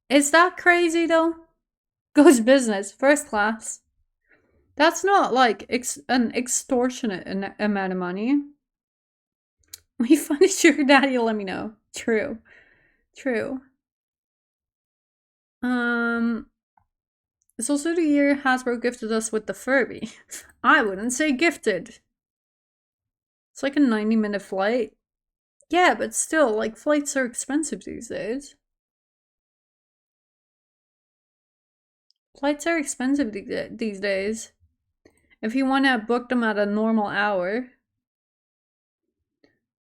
Is that crazy though? Goes business, first class. That's not like an extortionate amount of money. When you find a sugar daddy, let me know. True. It's also the year Hasbro gifted us with the Furby. I wouldn't say gifted. It's like a 90-minute flight. Yeah, but still, like, flights are expensive these days. Flights are expensive these days. If you want to book them at a normal hour.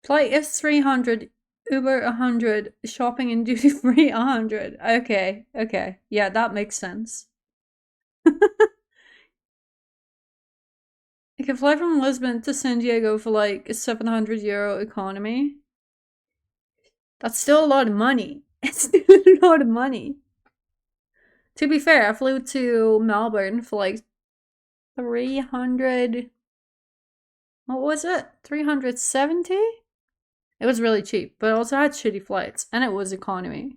Flight is 300, Uber 100, shopping and duty free 100. Okay. Yeah, that makes sense. I can fly from Lisbon to San Diego for like a 700 euro economy. That's still a lot of money. It's still a lot of money. To be fair, I flew to Melbourne for like 300. What was it? 370? It was really cheap, but it also had shitty flights, and it was economy.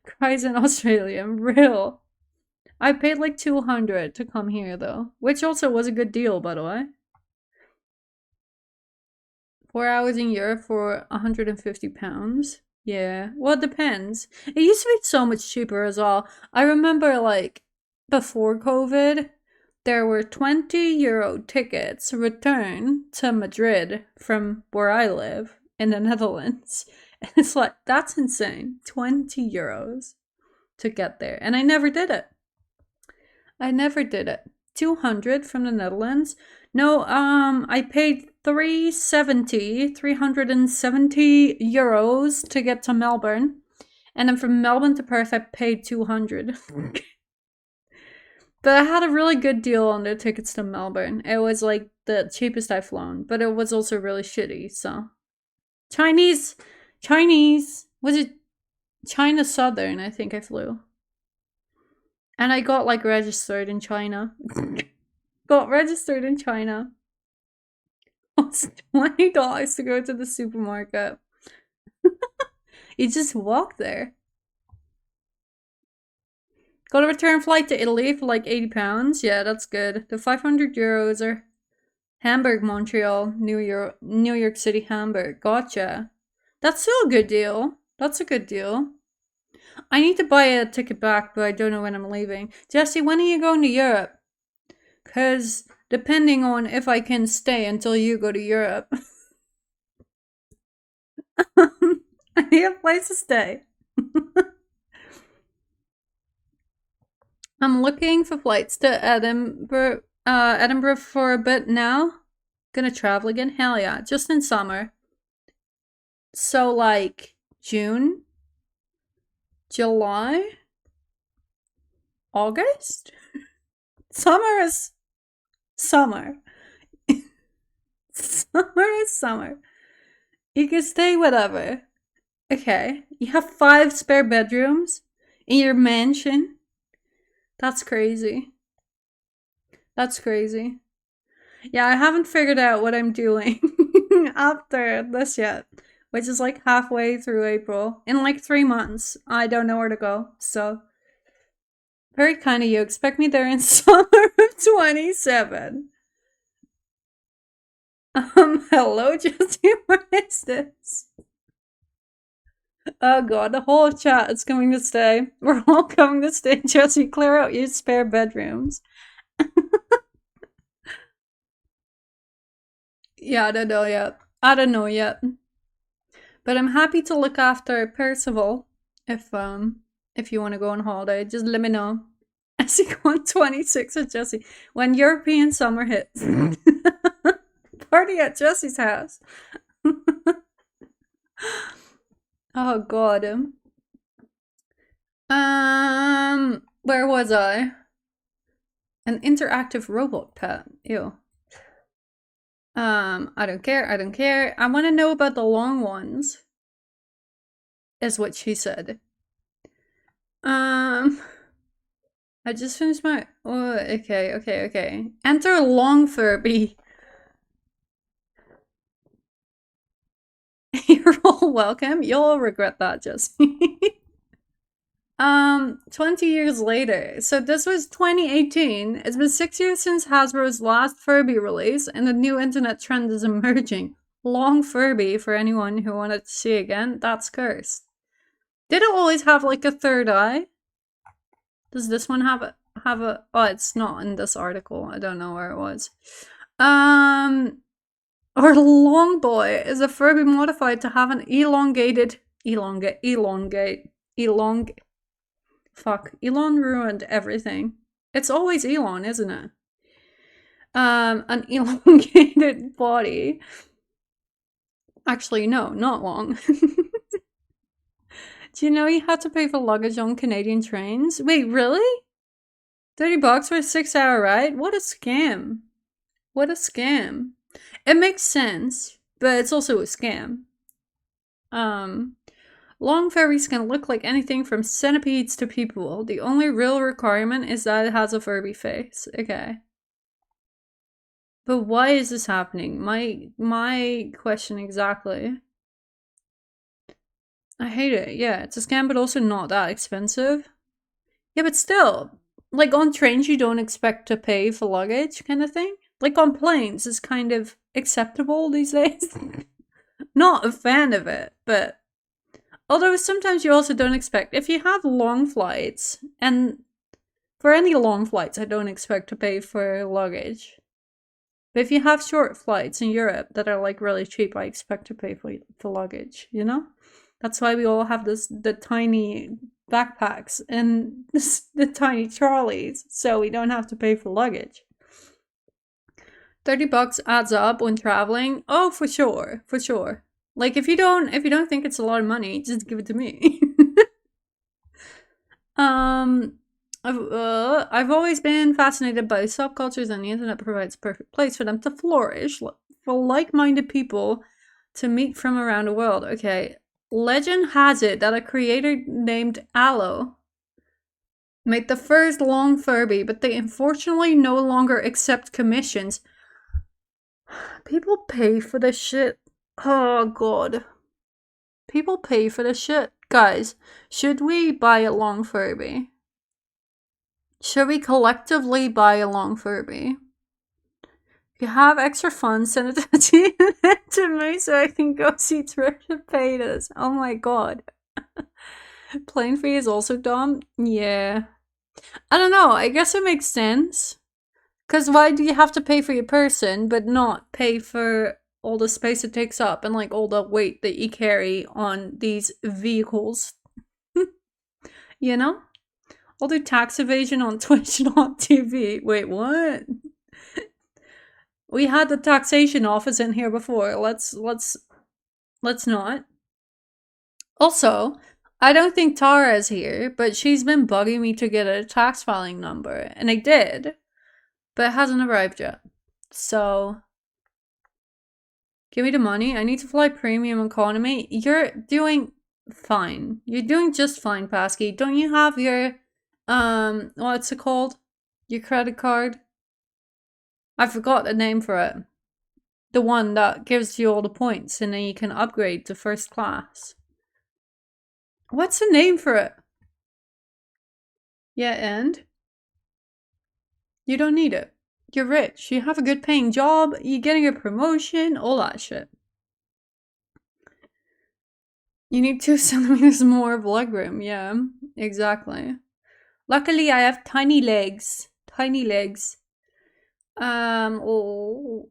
Cries in Australia, real. I paid like 200 to come here though, which also was a good deal, by the way. 4 hours in Europe for £150. Yeah, well, it depends. It used to be so much cheaper as well. I remember like before COVID, there were 20 euro tickets return to Madrid from where I live in the Netherlands. And it's like, that's insane. 20 euros to get there. And I never did it. 200 from the Netherlands. No, I paid 370 euros to get to Melbourne. And then from Melbourne to Perth, I paid 200. But I had a really good deal on the tickets to Melbourne. It was like the cheapest I've flown, but it was also really shitty, so. Chinese. Was it China Southern, I think I flew. And I got like registered in China. It's $20 to go to the supermarket. You just walk there. Got a return flight to Italy for like £80. Yeah, that's good. The 500 euros are Hamburg, Montreal, New York City, Hamburg. Gotcha. That's still a good deal. I need to buy a ticket back, but I don't know when I'm leaving. Jesse, when are you going to Europe? Because depending on if I can stay until you go to Europe. I need a place to stay. I'm looking for flights to Edinburgh for a bit now. Gonna travel again? Hell yeah. Just in summer. So like June? July? August? Summer is summer. Summer is summer. You can stay whatever. Okay. You have 5 spare bedrooms in your mansion. That's crazy. Yeah, I haven't figured out what I'm doing after this yet, which is like halfway through April. In like 3 months, I don't know where to go, so Very kind of you. Expect me there in summer of 27. Hello, Jesse. What is this? Oh god, the whole chat is coming to stay. We're all coming to stay. Jesse, clear out your spare bedrooms. Yeah, I don't know yet. I don't know yet. But I'm happy to look after Percival if you want to go on holiday. Just let me know. SC126 with Jesse. When European summer hits. Party at Jesse's house. Oh god. Where was I? An interactive robot pet. Ew. I don't care. I don't care. I want to know about the long ones. Is what she said. I just finished my. Oh, okay. Enter Long Furby. You're all welcome. You'll regret that, Jesse. 20 years later. So this was 2018. It's been 6 years since Hasbro's last Furby release, and a new internet trend is emerging. Long Furby, for anyone who wanted to see again, that's cursed. Did it always have like a third eye? Does this one have a oh, it's not in this article. I don't know where it was. Or Long Boy is a Furby modified to have an elongate. Fuck. Elon ruined everything. It's always Elon, isn't it? An elongated body. Actually, no, not long. Do you know you have to pay for luggage on Canadian trains? Wait, really? $30 for a 6-hour ride? What a scam. What a scam. It makes sense, but it's also a scam. Long furries can look like anything from centipedes to people. The only real requirement is that it has a Furby face. Okay. But why is this happening? My question exactly. I hate it. Yeah, it's a scam, but also not that expensive. Yeah, but still, like on trains, you don't expect to pay for luggage, kind of thing. Like on planes, it's kind of acceptable these days. Not a fan of it, but although sometimes you also don't expect. If you have long flights, and for any long flights, I don't expect to pay for luggage. But if you have short flights in Europe that are like really cheap, I expect to pay for luggage, you know? That's why we all have the tiny backpacks and the tiny trolleys, so we don't have to pay for luggage. $30 adds up when traveling. Oh, for sure. Like if you don't think it's a lot of money, just give it to me. I've always been fascinated by subcultures, and the internet provides a perfect place for them to flourish, for like-minded people to meet from around the world. Okay, legend has it that a creator named Aloe made the first long Furby, but they unfortunately no longer accept commissions. People pay for this shit. Oh god. People pay for this shit. Guys, should we buy a long Furby? Should we collectively buy a long Furby? If you have extra funds, send it to me so I can go see Trisha Paytas. Oh my god. Plane fee is also dumb? Yeah. I don't know. I guess it makes sense. Because why do you have to pay for your person, but not pay for all the space it takes up and like all the weight that you carry on these vehicles? You know? I'll do tax evasion on Twitch.tv. Wait, what? We had the taxation office in here before. Let's not. Also, I don't think Tara is here, but she's been bugging me to get a tax filing number, and I did, but it hasn't arrived yet. So, give me the money. I need to fly premium economy. You're doing fine. You're doing just fine, Pasky. Don't you have your what's it called? Your credit card? I forgot the name for it. The one that gives you all the points and then you can upgrade to first class. What's the name for it? Yeah, and you don't need it. You're rich. You have a good paying job. You're getting a promotion. All that shit. You need 2 centimeters more of legroom. Yeah, exactly. Luckily, I have tiny legs. Tiny legs. Oh.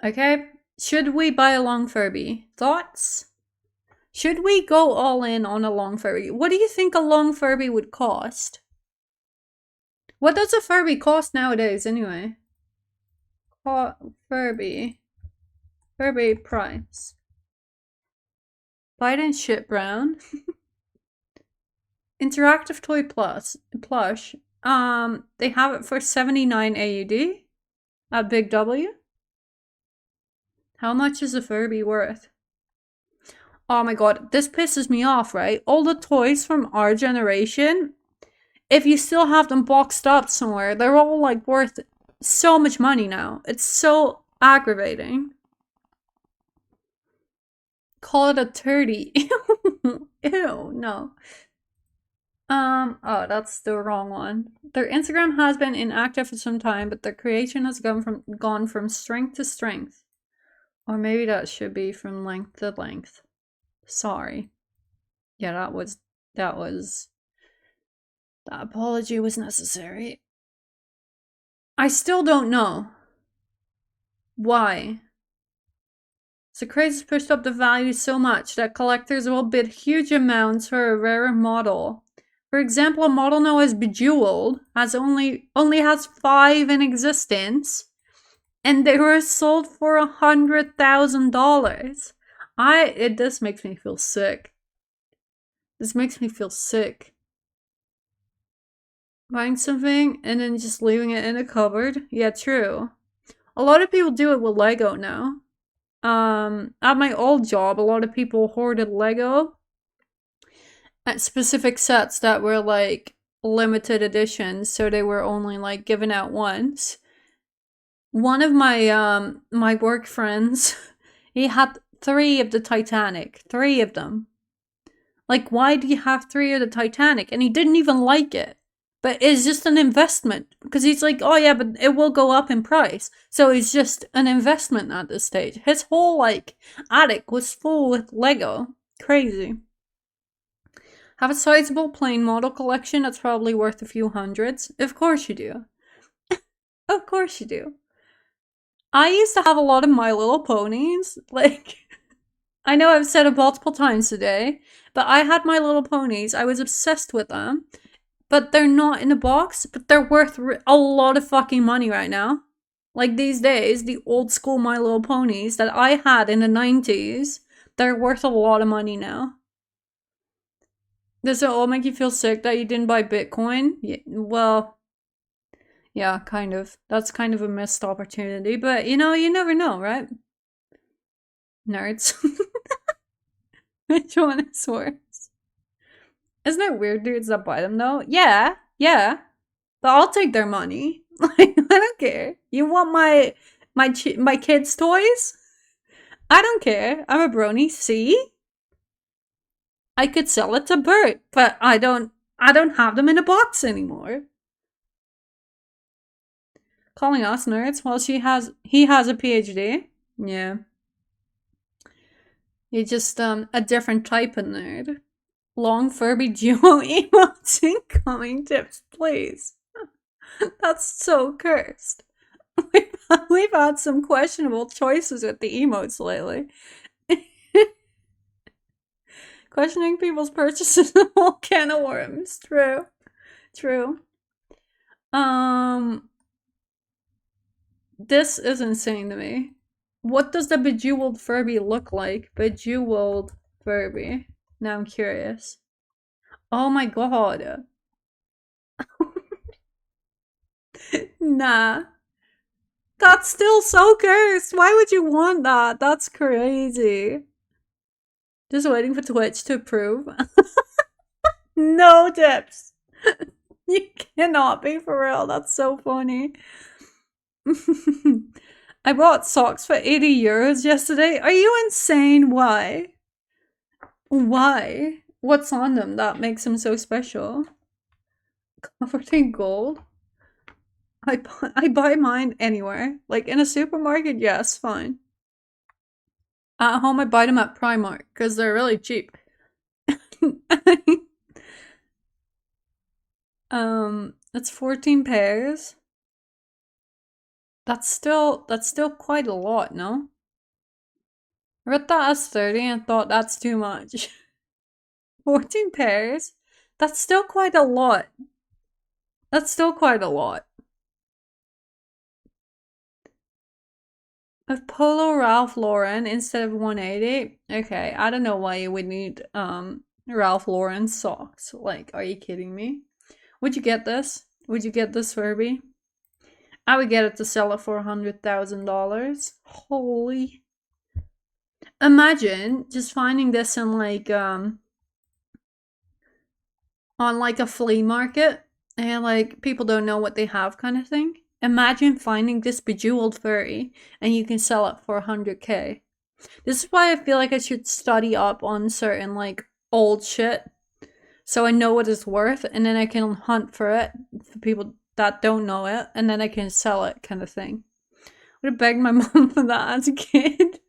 Okay. Should we buy a long Furby? Thoughts? Should we go all in on a long Furby? What do you think a long Furby would cost? What does a Furby cost nowadays, anyway? Furby. Furby price. Bite and shit brown. Interactive toy plush. They have it for 79 AUD at Big W. How much is a Furby worth? Oh my god, this pisses me off, right? All the toys from our generation, if you still have them boxed up somewhere, they're all like worth so much money now. It's so aggravating. Call it a 30. Ew, no. Oh, that's the wrong one. Their Instagram has been inactive for some time, but their creation has gone from strength to strength. Or maybe that should be from length to length. Sorry. Yeah, that apology was necessary. I still don't know why. The craze has pushed up the value so much that collectors will bid huge amounts for a rarer model. For example, a model known as Bejeweled only has 5 in existence, and they were sold for $100,000. This makes me feel sick. This makes me feel sick. Buying something and then just leaving it in a cupboard? Yeah, true. A lot of people do it with Lego now. At my old job, a lot of people hoarded Lego at specific sets that were like limited editions, so they were only like given out once. One of my my work friends, he had 3 of the Titanic. 3 of them. Like, why do you have 3 of the Titanic? And he didn't even like it. But it's just an investment. Because he's like, oh yeah, but it will go up in price. So it's just an investment at this stage. His whole, like, attic was full with Lego. Crazy. Have a sizable plain model collection that's probably worth a few hundreds? Of course you do. Of course you do. I used to have a lot of My Little Ponies. Like, I know I've said it multiple times today, but I had My Little Ponies. I was obsessed with them. But they're not in a box, but they're worth a lot of fucking money right now. Like these days, the old school My Little Ponies that I had in the 90s, they're worth a lot of money now. Does it all make you feel sick that you didn't buy Bitcoin? Yeah, well, yeah, kind of. That's kind of a missed opportunity, but you know, you never know, right? Nerds. Which one is worse? Isn't it weird dudes that buy them though? Yeah. But I'll take their money. Like, I don't care. You want my kids' toys? I don't care. I'm a brony. See? I could sell it to Bert, but I don't have them in a box anymore. Calling us nerds? Well, he has a PhD. Yeah. You're just a different type of nerd. Long Furby duo emotes incoming tips, please. That's so cursed. We've had some questionable choices with the emotes lately. Questioning people's purchases a whole can of worms. True. This is insane to me. What does the Bejeweled Furby look like? Bejeweled Furby. Now I'm curious. Oh my god. Nah. That's still so cursed. Why would you want that? That's crazy. Just waiting for Twitch to approve. No tips. You cannot be for real. That's so funny. I bought socks for 80 euros yesterday. Are you insane? Why? Why? What's on them that makes them so special? Covered in gold? I buy mine anywhere. Like in a supermarket, yes, fine. At home, I buy them at Primark because they're really cheap. It's 14 pairs. That's still quite a lot, no? I read that as 30 and thought that's too much. 14 pairs? That's still quite a lot. That's still quite a lot. Of Polo Ralph Lauren instead of 180? Okay, I don't know why you would need Ralph Lauren socks. Like, are you kidding me? Would you get this? Would you get this Furby? I would get it to sell it for $100,000. Holy. Imagine just finding this in like on like a flea market and like people don't know what they have kind of thing. Imagine finding this bejeweled furry and you can sell it for 100K. This is why I feel like I should study up on certain like old shit so I know what it's worth and then I can hunt for it for people that don't know it and then I can sell it kind of thing. I would have begged my mom for that as a kid.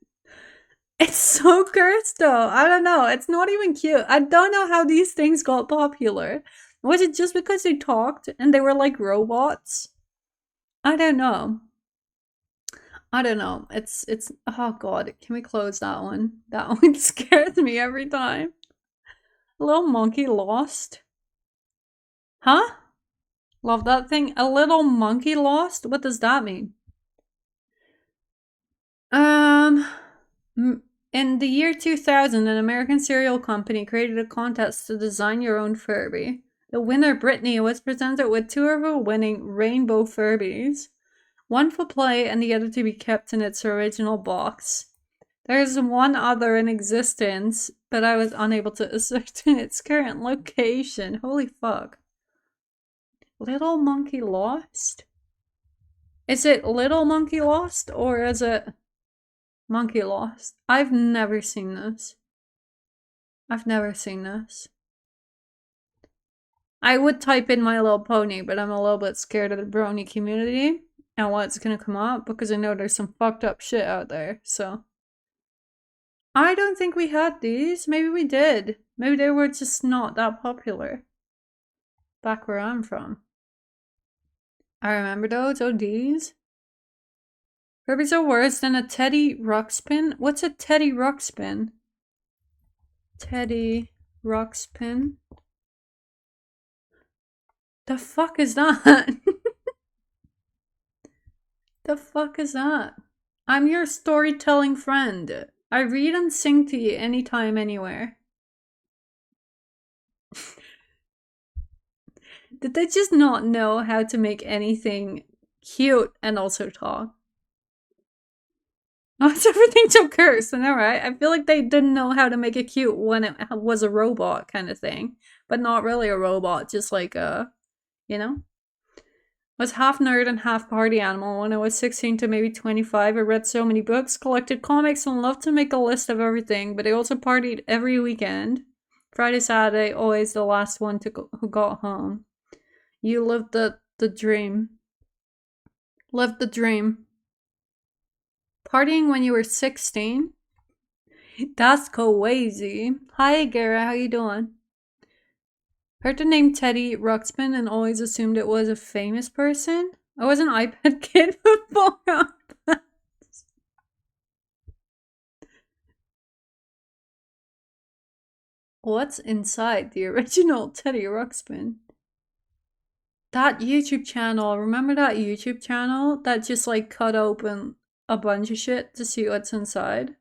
It's so cursed though. I don't know. It's not even cute. I don't know how these things got popular. Was it just because they talked and they were like robots? I don't know. I don't know. It's oh god, can we close that one? That one scares me every time. A little monkey lost. Huh? Love that thing. A little monkey lost? What does that mean? In the year 2000, an American cereal company created a contest to design your own Furby. The winner, Brittany, was presented with 2 of her winning rainbow Furbies. One for play and the other to be kept in its original box. There is one other in existence, but I was unable to ascertain its current location. Holy fuck. Little Monkey Lost? Is it Little Monkey Lost or is it Monkey Lost? I've never seen this. I've never seen this. I would type in My Little Pony, but I'm a little bit scared of the brony community and what's gonna come up because I know there's some fucked up shit out there, so. I don't think we had these. Maybe we did. Maybe they were just not that popular. Back where I'm from. I remember those ODs. Furbies are worse than a Teddy Ruxpin. What's a Teddy Ruxpin? Teddy Ruxpin. The fuck is that? The fuck is that? I'm your storytelling friend. I read and sing to you anytime, anywhere. Did they just not know how to make anything cute and also talk? Oh, it's everything so cursed, I know, right? I feel like they didn't know how to make it cute when it was a robot kind of thing. But not really a robot, just like a, you know? I was half nerd and half party animal. When I was 16 to maybe 25, I read so many books, collected comics, and loved to make a list of everything, but I also partied every weekend. Friday, Saturday, always the last one who got home. You lived the dream. Lived the dream. Partying when you were 16? That's crazy. Hi, Gara, how you doing? Heard the name Teddy Ruxpin and always assumed it was a famous person. I was an iPad kid before. What's inside the original Teddy Ruxpin? That YouTube channel, remember that YouTube channel that just like cut open a bunch of shit to see what's inside?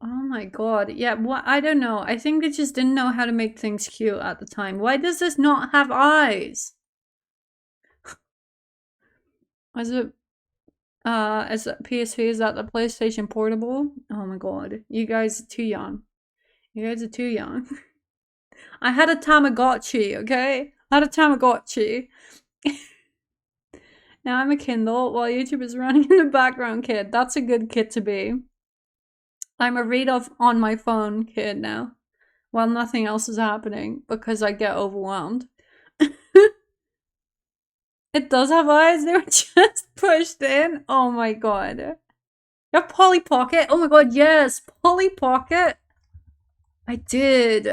Oh my god. Yeah, what? I don't know. I think they just didn't know how to make things cute at the time. Why does this not have eyes? Is it PSP? Is that the PlayStation Portable? Oh my god. You guys are too young. You guys are too young. I had a Tamagotchi, okay? I had a Tamagotchi. Now I'm a Kindle while YouTube is running in the background, kid. That's a good kid to be. I'm a read off on my phone kid now. while nothing else is happening because I get overwhelmed. It does have eyes. They were just pushed in. Oh my god. You have Polly Pocket? Oh my god, yes. Polly Pocket. I did.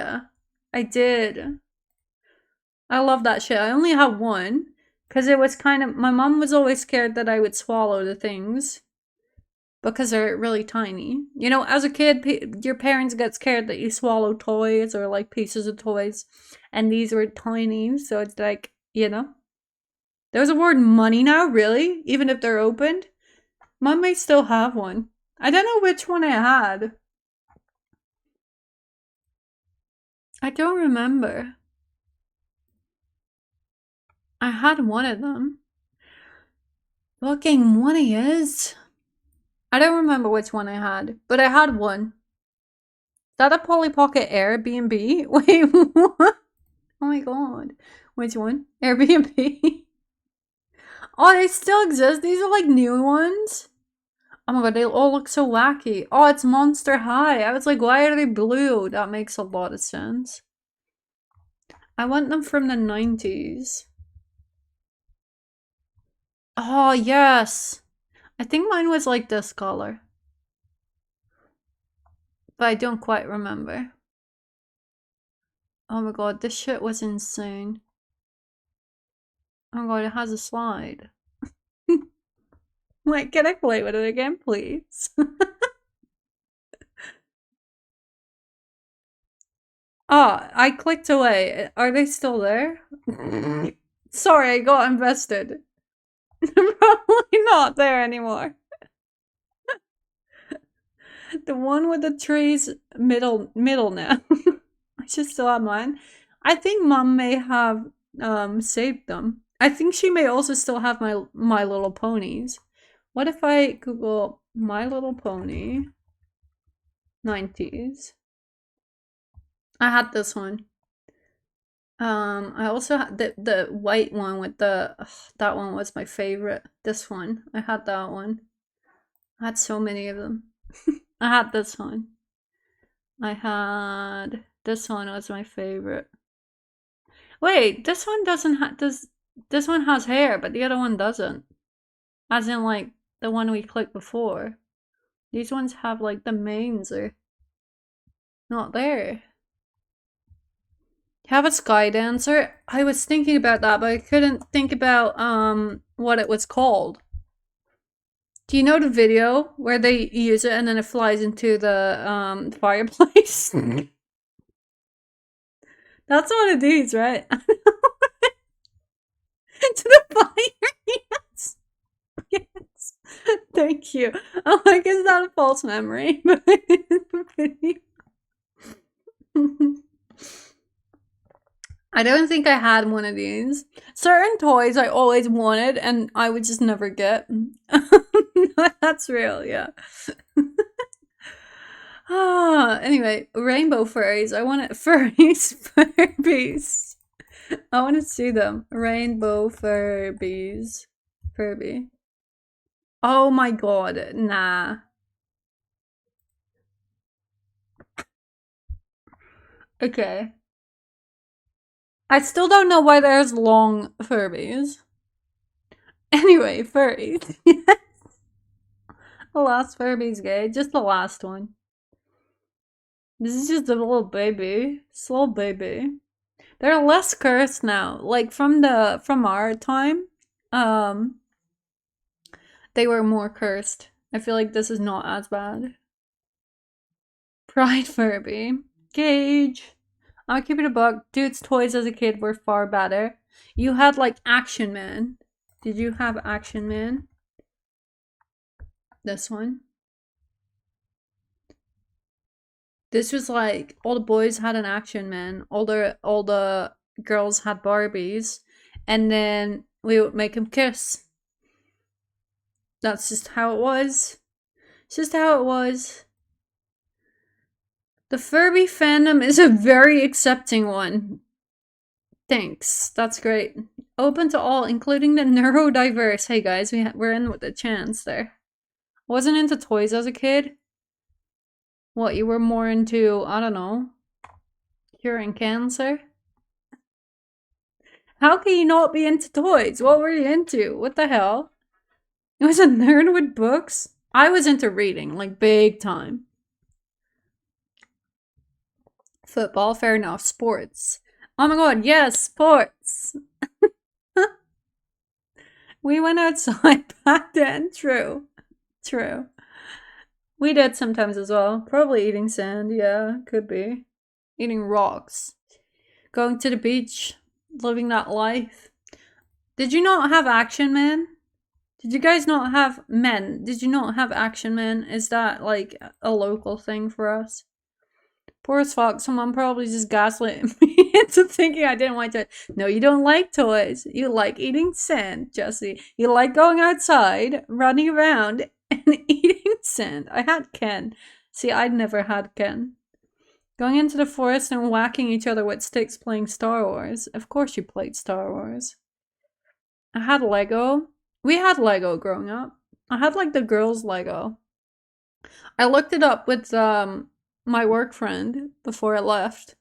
I did. I love that shit. I only have one. Because it was kind of... My mom was always scared that I would swallow the things. Because they're really tiny. You know, as a kid, your parents get scared that you swallow toys or like pieces of toys. And these were tiny. So it's like, you know. There's a word money now, really? Even if they're opened? Mom may still have one. I don't know which one I had. I don't remember. I had one of them. Fucking one he is. I don't remember which one I had, but I had one. Is that a Polly Pocket Airbnb? Wait, what? Oh my god. Which one? Airbnb? Oh, they still exist? These are like new ones? Oh my god, they all look so wacky. Oh, it's Monster High. I was like, why are they blue? That makes a lot of sense. I want them from the 90s. Oh, yes. I think mine was like this color. But I don't quite remember. Oh my god, this shit was insane. Oh my god, it has a slide. Like, can I play with it again, please? Oh, I clicked away. Are they still there? Sorry, I got invested. They're probably not there anymore. The one with the trees middle now. I should still have mine. I think mom may have saved them. I think she may also still have My Little Ponies. What if I Google My Little Pony 90s? I had this one. I also had the white one with the that one was my favorite. This one. I had that one. I had so many of them. I had this one. I had this one was my favorite. Wait, this one doesn't have this one has hair, but the other one doesn't. As in like the one we clicked before. These ones have like the manes are not there. Have a sky dancer? I was thinking about that, but I couldn't think about what it was called. Do you know the video where they use it and then it flies into the fireplace? That's one of these, right? Into the fire, yes. Yes. Thank you. I'm like, is that a false memory? I don't think I had one of these. Certain toys I always wanted and I would just never get. That's real, yeah. Anyway, rainbow furries. I want it. Furries. Furbies. I want to see them. Rainbow Furbies. Furby. Oh my god, nah. Okay. I still don't know why there's long Furbies. Anyway, furries. Yes. The last Furby's gay. Just the last one. This is just a little baby. It's a little baby. They're less cursed now. Like from our time, they were more cursed. I feel like this is not as bad. Pride Furby. Gage. I'm gonna keep it a buck. Dude's toys as a kid were far better. You had like Action Man. Did you have Action Man? This one. This was like all the boys had an Action Man. All the girls had Barbies, and then we would make them kiss. That's just how it was. It's just how it was. The Furby fandom is a very accepting one. Thanks. That's great. Open to all, including the neurodiverse. Hey guys, we're in with a chance there. Wasn't into toys as a kid. What, you were more into, I don't know, Curing cancer? How can you not be into toys? What were you into? What the hell? It was a nerd with books? I was into reading, like big time. Football, fair enough. Sports. Oh my god, yes, sports. We went outside back then. True. True. We did sometimes as well. Probably eating sand, yeah, could be. Eating rocks. Going to the beach. Living that life. Did you not have Action Man? Did you guys not have men? Did you not have Action Man? Is that like a local thing for us? Poor as fuck, someone probably just gaslit me into thinking I didn't like toys. No, you don't like toys. You like eating sand, Jesse. You like going outside, running around, and eating sand. I had Ken. See, I'd never had Ken. Going into the forest and whacking each other with sticks playing Star Wars. Of course you played Star Wars. I had Lego. We had Lego growing up. I had like the girls' Lego. I looked it up with my work friend before I left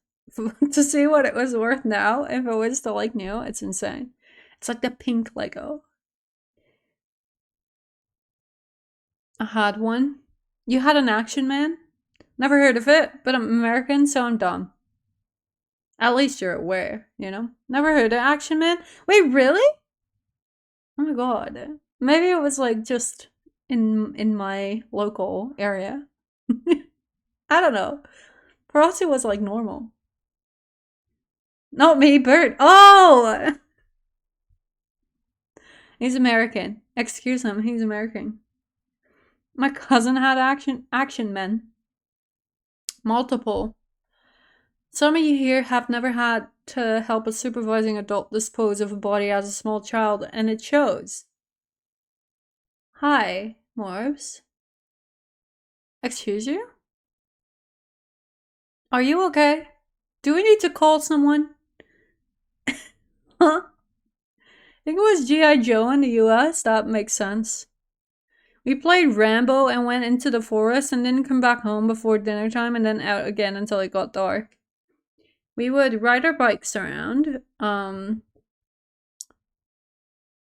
to see what it was worth now. If it was still like new, it's insane. It's like the pink Lego. I had one. You had an Action Man? Never heard of it, but I'm American, so I'm dumb. At least you're aware, you know? Never heard of Action Man? Wait, really? Oh my god. Maybe it was like just in my local area. I don't know. For us, it was like normal. Not me, Bert. Oh! He's American. Excuse him, he's American. My cousin had action men. Multiple. Some of you here have never had to help a supervising adult dispose of a body as a small child, and it shows. Hi, Morves. Excuse you? Are you okay? Do we need to call someone? Huh? I think it was G.I. Joe in the US. That makes sense. We played Rambo and went into the forest and didn't come back home before dinner time and then out again until it got dark. We would ride our bikes around.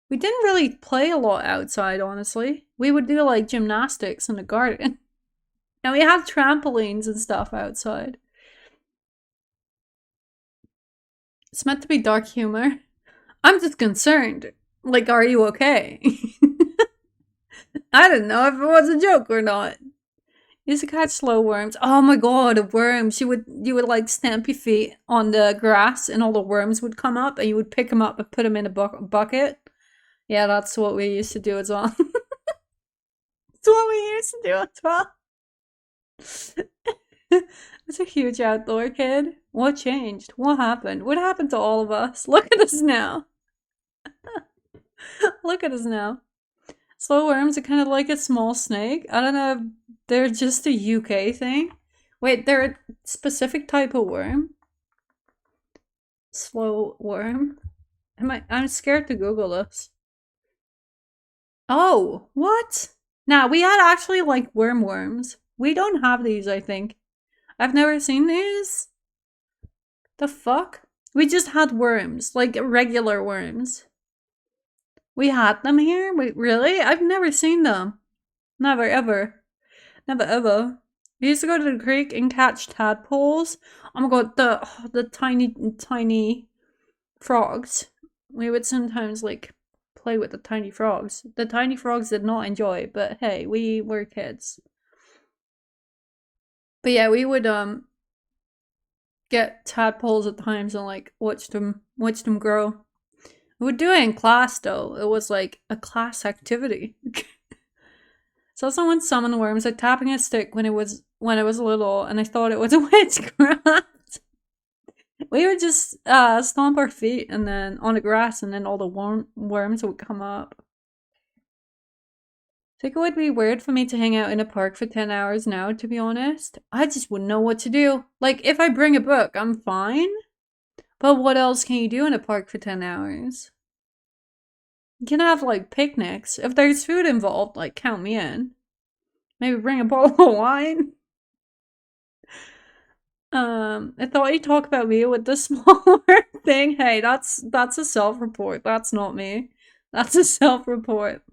We didn't really play a lot outside, honestly. We would do like gymnastics in the garden. And we had trampolines and stuff outside. It's meant to be dark humor. I'm just concerned. Like, are you okay? I didn't know if it was a joke or not. Used to catch slow worms. Oh my god, worms. You would like stamp your feet on the grass and all the worms would come up and you would pick them up and put them in a bucket. Yeah, that's what we used to do as well. That's what we used to do as well. That's a huge outdoor kid. What changed? What happened? What happened to all of us? Look at us now. Look at us now. Slow worms are kind of like a small snake. I don't know if they're just a UK thing. Wait, they're a specific type of worm? Slow worm? I'm scared to Google this. Oh, what? Nah, we had actually like worms. We don't have these, I think. I've never seen these. The fuck? We just had worms, like regular worms. We had them here? Wait, really? I've never seen them. Never, ever. Never, ever. We used to go to the creek and catch tadpoles. Oh my god, the tiny frogs. We would sometimes, like, play with the tiny frogs. The tiny frogs did not enjoy it, but hey, we were kids. But yeah, we would, get tadpoles at times and, like, watch them grow. We would do it in class though. It was like a class activity. So someone summoned worms like tapping a stick when it was little, and I thought it was a witchcraft. We would just stomp our feet and then on the grass, and then all the worms would come up. I think it would be weird for me to hang out in a park for 10 hours now, to be honest. I just wouldn't know what to do. Like, if I bring a book, I'm fine. But what else can you do in a park for 10 hours? You can have, like, picnics. If there's food involved, like, count me in. Maybe bring a bottle of wine. I thought you'd talk about me with the smaller thing. Hey, that's a self-report. That's not me. That's a self-report.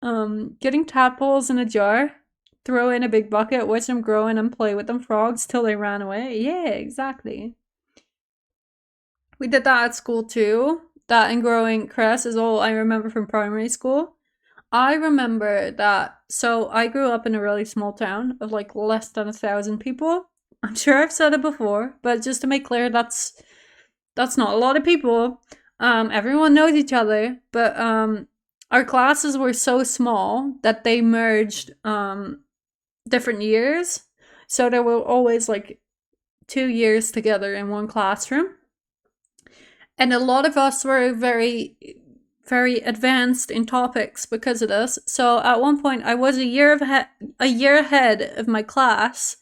Getting tadpoles in a jar, throw in a big bucket, watch them grow in and play with them frogs till they ran away. Yeah, exactly. We did that at school too. That and growing cress is all I remember from primary school. I remember that. So I grew up in a really small town of like less than 1,000 people. I'm sure I've said it before, but just to make clear, that's not a lot of people. Everyone knows each other, but our classes were so small that they merged different years. So there were always like 2 years together in one classroom. And a lot of us were very, very advanced in topics because of this. So at one point, I was a year ahead of my class,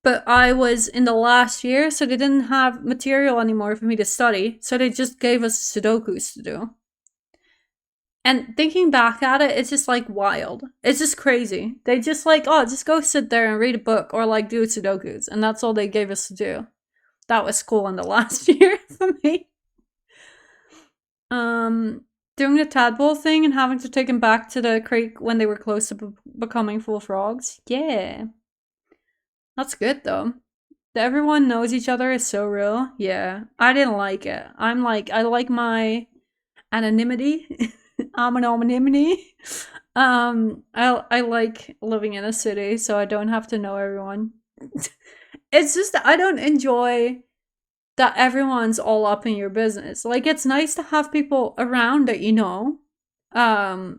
but I was in the last year, so they didn't have material anymore for me to study. So they just gave us Sudokus to do. And thinking back at it, it's just like wild. It's just crazy. They just like, oh, just go sit there and read a book or like do Sudokus. And that's all they gave us to do. That was school in the last year for me. Doing the tadpole thing and having to take them back to the creek when they were close to becoming full frogs. Yeah. That's good though. That everyone knows each other is so real. Yeah. I didn't like it. I'm like, I like my anonymity. I'm an anonymity. I like living in a city, so I don't have to know everyone. It's just that I don't enjoy that everyone's all up in your business. Like, it's nice to have people around that you know, but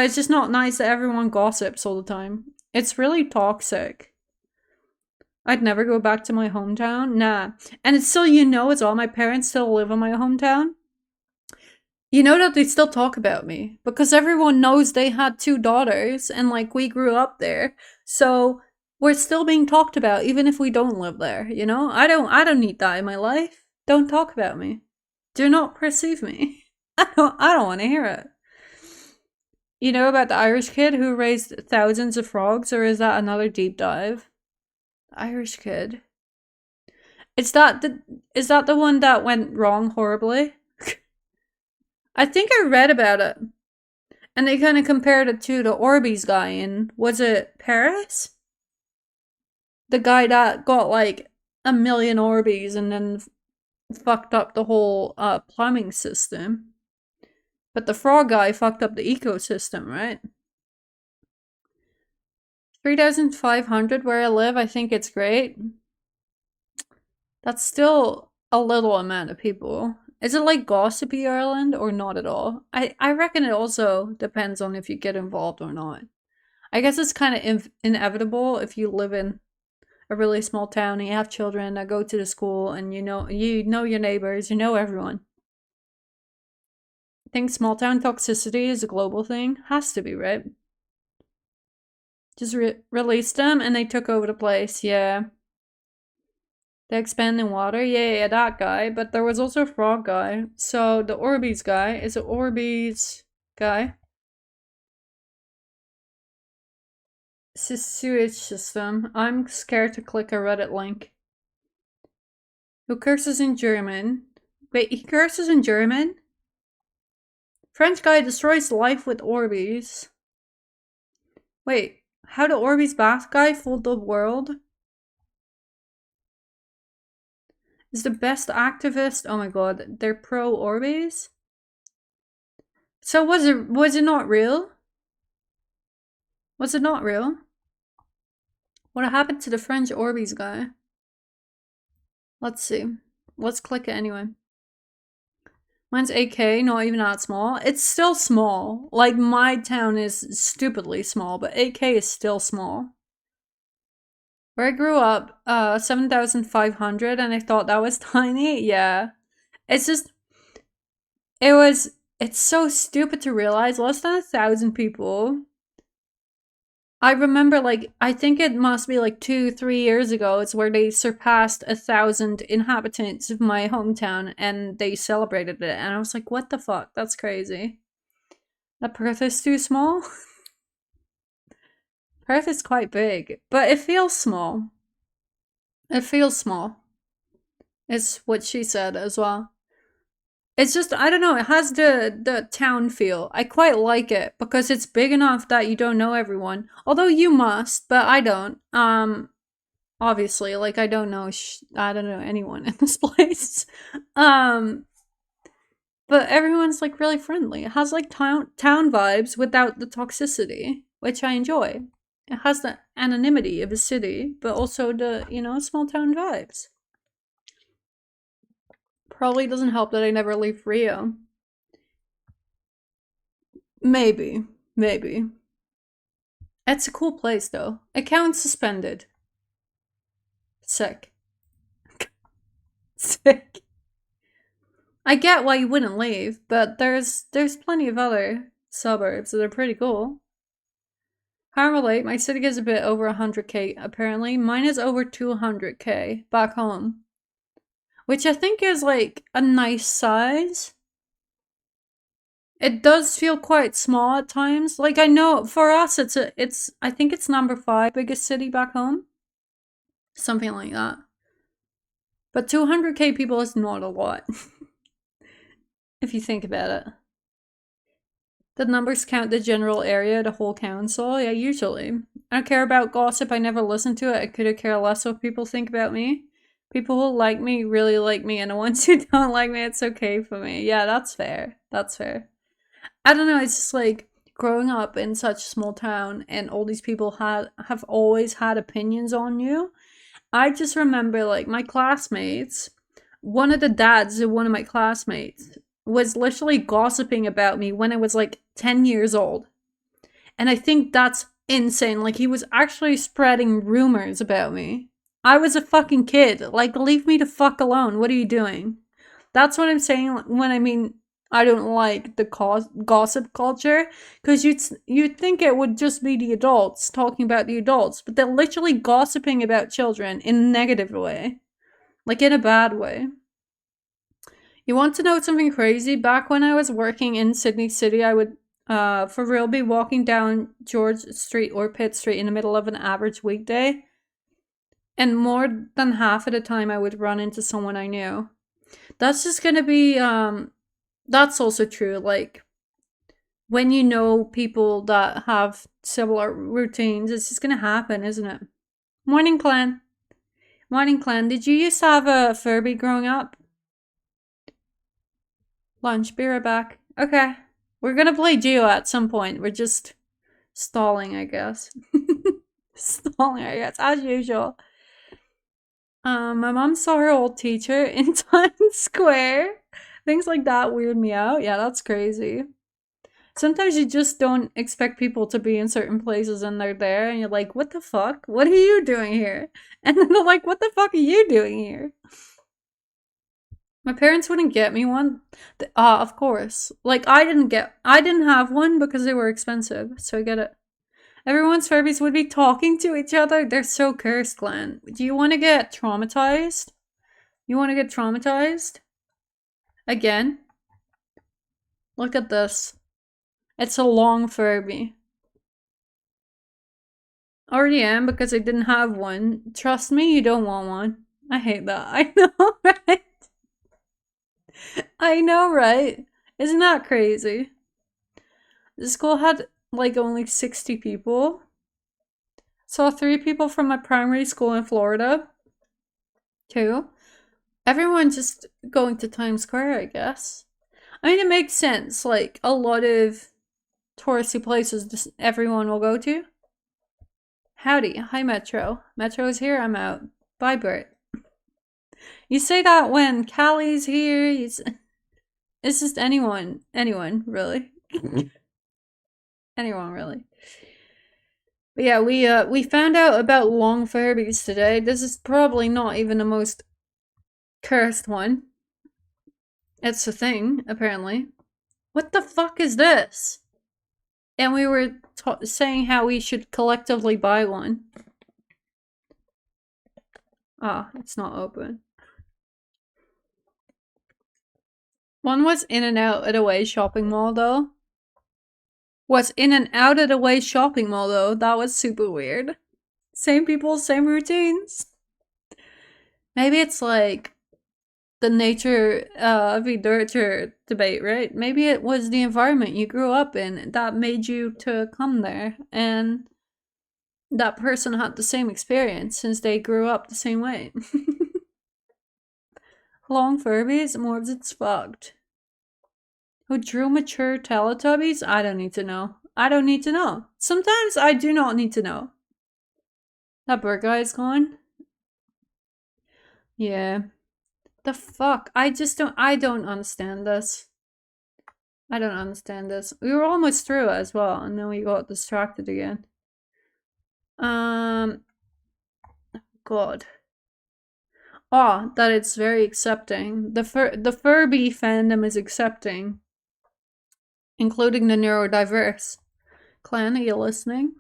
it's just not nice that everyone gossips all the time. It's really toxic. I'd never go back to my hometown. Nah. And it's still, it's all my parents still live in my hometown. You know that they still talk about me because everyone knows they had 2 daughters and like we grew up there. So we're still being talked about even if we don't live there, you know? I don't need that in my life. Don't talk about me. Do not perceive me. I don't want to hear it. You know about the Irish kid who raised thousands of frogs, or is that another deep dive? Irish kid. Is that the one that went wrong horribly? I think I read about it. And they kind of compared it to the Orbeez guy in, was it Paris? The guy that got like 1,000,000 Orbeez and then fucked up the whole plumbing system. But the frog guy fucked up the ecosystem, right? 3,500 where I live, I think it's great. That's still a little amount of people. Is it like gossipy Ireland or not at all? I reckon it also depends on if you get involved or not. I guess it's kind of inevitable if you live in a really small town and you have children that go to the school and you know your neighbors, you know everyone. I think small town toxicity is a global thing. Has to be, right? Just released them and they took over the place, yeah. The expanding water, yeah, that guy. But there was also a frog guy. So the Orbeez guy is an Orbeez guy. Sewage system. I'm scared to click a Reddit link. Who curses in German? Wait, he curses in German? French guy destroys life with Orbeez. Wait, how the Orbeez bath guy fooled the world? Is the best activist. Oh my god, they're pro Orbeez? So was it not real? Was it not real? What happened to the French Orbeez guy? Let's see. Let's click it anyway. Mine's 8K, not even that small. It's still small. Like, my town is stupidly small, but 8K is still small. Where I grew up, 7,500, and I thought that was tiny. Yeah. It's just, it's so stupid to realize less than 1,000 people. I remember, like, I think it must be like 2-3 years ago. It's where they surpassed 1,000 inhabitants of my hometown and they celebrated it. And I was like, what the fuck? That's crazy. That Perth is too small? Perth is quite big, but it feels small. It feels small. Is what she said as well. It's just I don't know, it has the town feel. I quite like it because it's big enough that you don't know everyone. Although you must, but I don't. Obviously, like I don't know anyone in this place. Um but everyone's like really friendly. It has like town vibes without the toxicity, which I enjoy. It has the anonymity of a city, but also the, small town vibes. Probably doesn't help that I never leave Rio. Maybe. Maybe. It's a cool place though. Account suspended. Sick. Sick. I get why you wouldn't leave, but there's plenty of other suburbs that are pretty cool. Can't relate. My city gets a bit over 100k apparently. Mine is over 200k back home, which I think is like a nice size. It does feel quite small at times. Like I know for us it's I think it's number 5 biggest city back home. Something like that. But 200k people is not a lot. If you think about it. The numbers count the general area, the whole council? Yeah, usually. I don't care about gossip, I never listen to it. I could care less what people think about me. People who like me really like me, and the ones who don't like me, it's okay for me. Yeah, that's fair. That's fair. I don't know, it's just like growing up in such a small town and all these people have always had opinions on you. I just remember like my classmates, one of the dads of one of my classmates was literally gossiping about me when I was like 10 years old. And I think that's insane. Like he was actually spreading rumors about me. I was a fucking kid. Like leave me the fuck alone. What are you doing? That's what I'm saying when I mean I don't like the gossip culture, because you'd think it would just be the adults talking about the adults, but they're literally gossiping about children in a negative way, like in a bad way. You want to know something crazy? Back when I was working in Sydney City, I would for real be walking down George Street or Pitt Street in the middle of an average weekday, and more than half of the time I would run into someone I knew. That's just gonna be that's also true. Like when you know people that have similar routines, it's just gonna happen, isn't it? Morning, clan. Morning, clan. Did you used to have a Furby growing up? Lunch. Be right back. Okay. We're gonna play Geo at some point. We're just stalling, I guess. Stalling, I guess, as usual. My mom saw her old teacher in Times Square. Things like that weird me out. Yeah, that's crazy. Sometimes you just don't expect people to be in certain places and they're there and you're like, what the fuck? What are you doing here? And then they're like, what the fuck are you doing here? My parents wouldn't get me one. Of course. Like I didn't have one because they were expensive, so I get it. Everyone's Furbies would be talking to each other. They're so cursed, Glenn. Do you want to get traumatized? You want to get traumatized? Again? Look at this. It's a long Furby. Already am because I didn't have one. Trust me, you don't want one. I hate that. I know, right? I know, right? Isn't that crazy? The school had like only 60 people. Saw 3 people from my primary school in Florida. 2. Everyone just going to Times Square, I guess. I mean, it makes sense. Like, a lot of touristy places just everyone will go to. Howdy. Hi, Metro. Metro is here. I'm out. Bye, Bert. You say that when Callie's here. It's just anyone. Anyone, really. Anyone, really. But yeah, we found out about long Furbies today. This is probably not even the most cursed one. It's a thing, apparently. What the fuck is this? And we were saying how we should collectively buy one. Ah, it's not open. One was in and out at a way shopping mall, though. Was in and out at a way shopping mall, though. That was super weird. Same people, same routines. Maybe it's like the nature v nurture debate, right? Maybe it was the environment you grew up in that made you to come there, and that person had the same experience since they grew up the same way. Long Furbies, Morbs, it's fucked. Who drew mature Teletubbies? I don't need to know. I don't need to know. Sometimes I do not need to know. That bird guy is gone. Yeah. The fuck? I don't understand this. I don't understand this. We were almost through as well, and then we got distracted again. God. Oh, that it's very accepting. The Furby fandom is accepting. Including the neurodiverse. Clan, are you listening?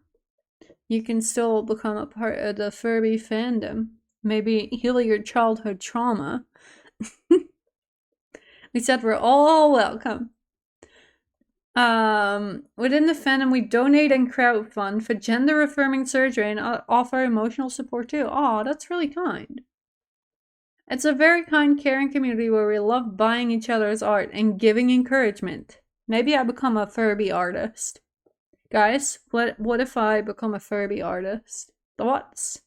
You can still become a part of the Furby fandom. Maybe heal your childhood trauma. We said we're all welcome. Within the fandom, we donate and crowdfund for gender-affirming surgery and offer emotional support too. Aw, that's really kind. It's a very kind, caring community where we love buying each other's art and giving encouragement. Maybe I become a Furby artist. Guys, what if I become a Furby artist? Thoughts?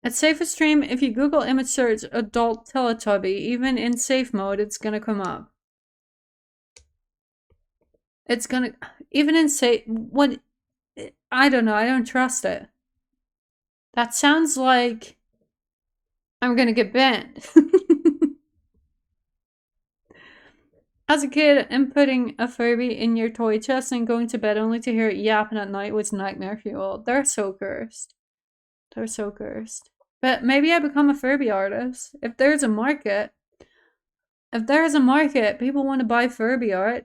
It's safe to stream. If you Google image search adult Teletubby, even in safe mode, it's gonna come up. It's gonna, even in safe, what, I don't know, I don't trust it. That sounds like I'm gonna get banned. As a kid, inputting a Furby in your toy chest and going to bed only to hear it yapping at night was nightmare fuel. They're so cursed. They're so cursed. But maybe I become a Furby artist. If there's a market, people want to buy Furby art.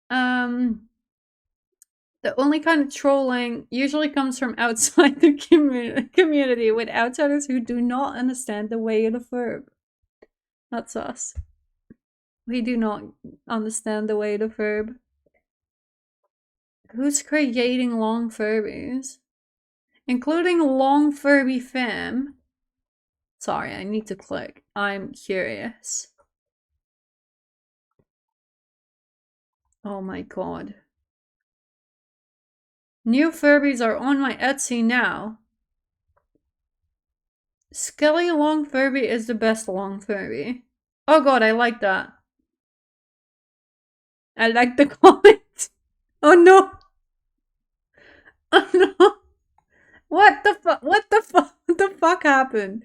The only kind of trolling usually comes from outside the community with outsiders who do not understand the way of the Furb. That's us. We do not understand the way of the Furb. Who's creating long Furbies? Including Long Furby Fam. Sorry, I need to click. I'm curious. Oh my god. New Furbies are on my Etsy now. Skelly Long Furby is the best Long Furby. Oh god, I like that. I like the comment. Oh no. Oh no. What the fuck? What the fuck? What the fuck happened?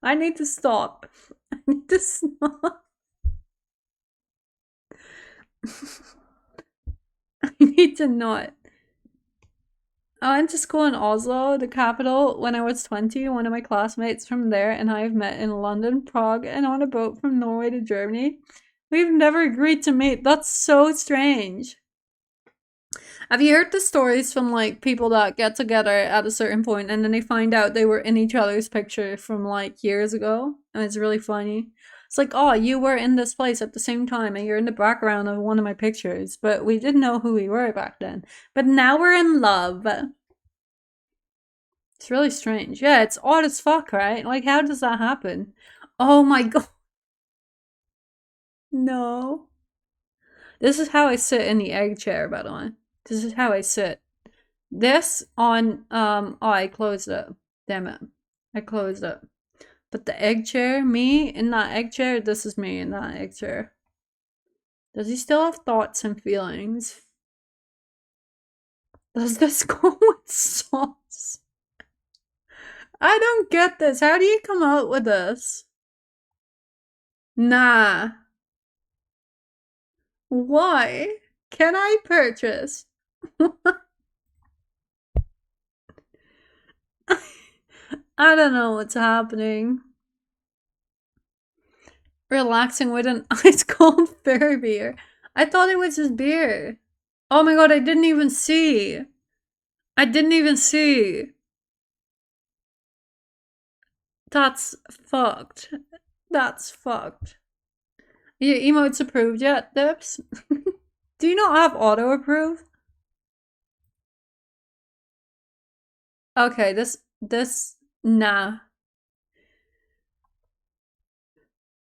I need to stop. I need to stop. I need to not. I went to school in Oslo, the capital, when I was 20. One of my classmates from there and I have met in London, Prague, and on a boat from Norway to Germany. We've never agreed to meet. That's so strange. Have you heard the stories from like people that get together at a certain point and then they find out they were in each other's picture from like years ago? And it's really funny. It's like, oh, you were in this place at the same time and you're in the background of one of my pictures, but we didn't know who we were back then. But now we're in love. It's really strange. Yeah, it's odd as fuck, right? Like, how does that happen? Oh my god. No. This is how I sit in the egg chair, by the way. This is how I sit. This on, oh, I closed it. Damn it. I closed it. But the egg chair, me in that egg chair, this is me in that egg chair. Does he still have thoughts and feelings? Does this go with sauce? I don't get this. How do you come out with this? Nah. Why? Can I purchase? I don't know what's happening. Relaxing with an ice cold fair beer. I thought it was his beer. Oh my god, I didn't even see. I didn't even see. That's fucked. That's fucked. Your emotes approved yet, Dips? Do you not have auto approve? Okay, nah.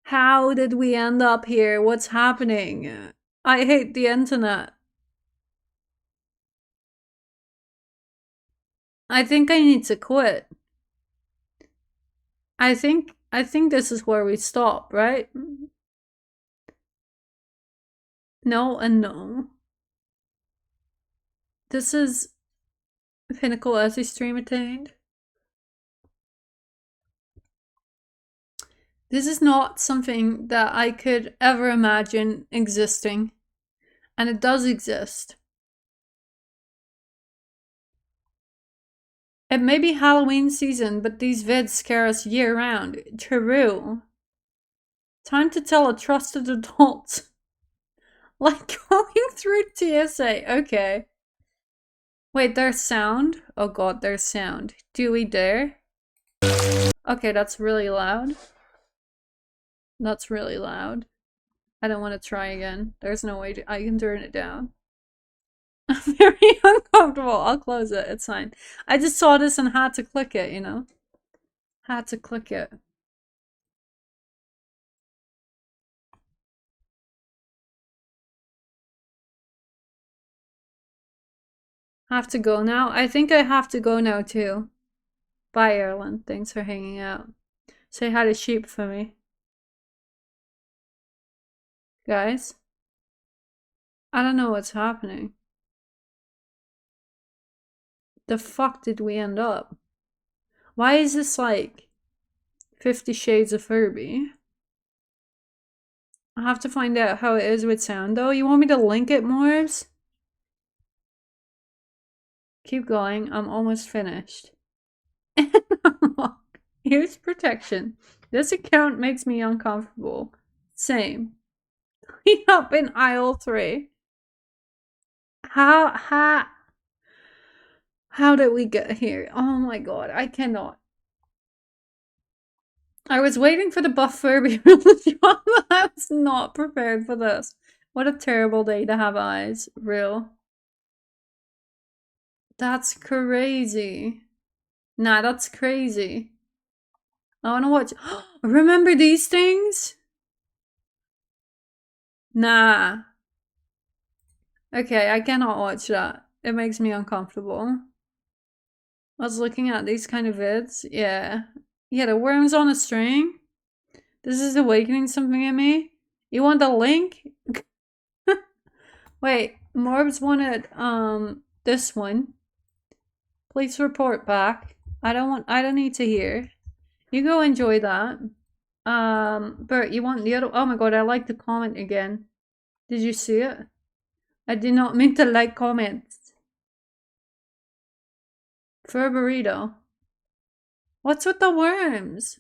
How did we end up here? What's happening? I hate the internet. I think I need to quit. I think this is where we stop, right? No and no. This is pinnacle as a stream attained. This is not something that I could ever imagine existing. And it does exist. It may be Halloween season, but these vids scare us year round. True. Time to tell a trusted adult. Like going through TSA. Okay. Wait, there's sound? Oh god, there's sound. Do we dare? Okay, that's really loud. That's really loud. I don't want to try again. There's no way I can turn it down. I'm very uncomfortable. I'll close it. It's fine. I just saw this and had to click it, you know? Had to click it. Have to go now? I think I have to go now too. Bye, Erlen. Thanks for hanging out. Say hi to sheep for me. Guys? I don't know what's happening. The fuck did we end up? Why is this like 50 Shades of Furby? I have to find out how it is with sound though. You want me to link it, Morbs? Keep going. I'm almost finished. Here's protection. This account makes me uncomfortable. Same. Clean up in aisle 3. How did we get here? Oh my god, I cannot. I was waiting for the buff Furby religion, but I was not prepared for this. What a terrible day to have eyes. Real. That's crazy. Nah, that's crazy. I wanna watch. Remember these things? Nah. Okay, I cannot watch that. It makes me uncomfortable. I was looking at these kind of vids. Yeah. Yeah, the worms on a string. This is awakening something in me. You want the link? Wait, Morbs wanted this one. Please report back. I don't need to hear. You go enjoy that. Bert, you want the other? Oh my god, I like the comment again. Did you see it? I did not mean to like comments. For a burrito. What's with the worms?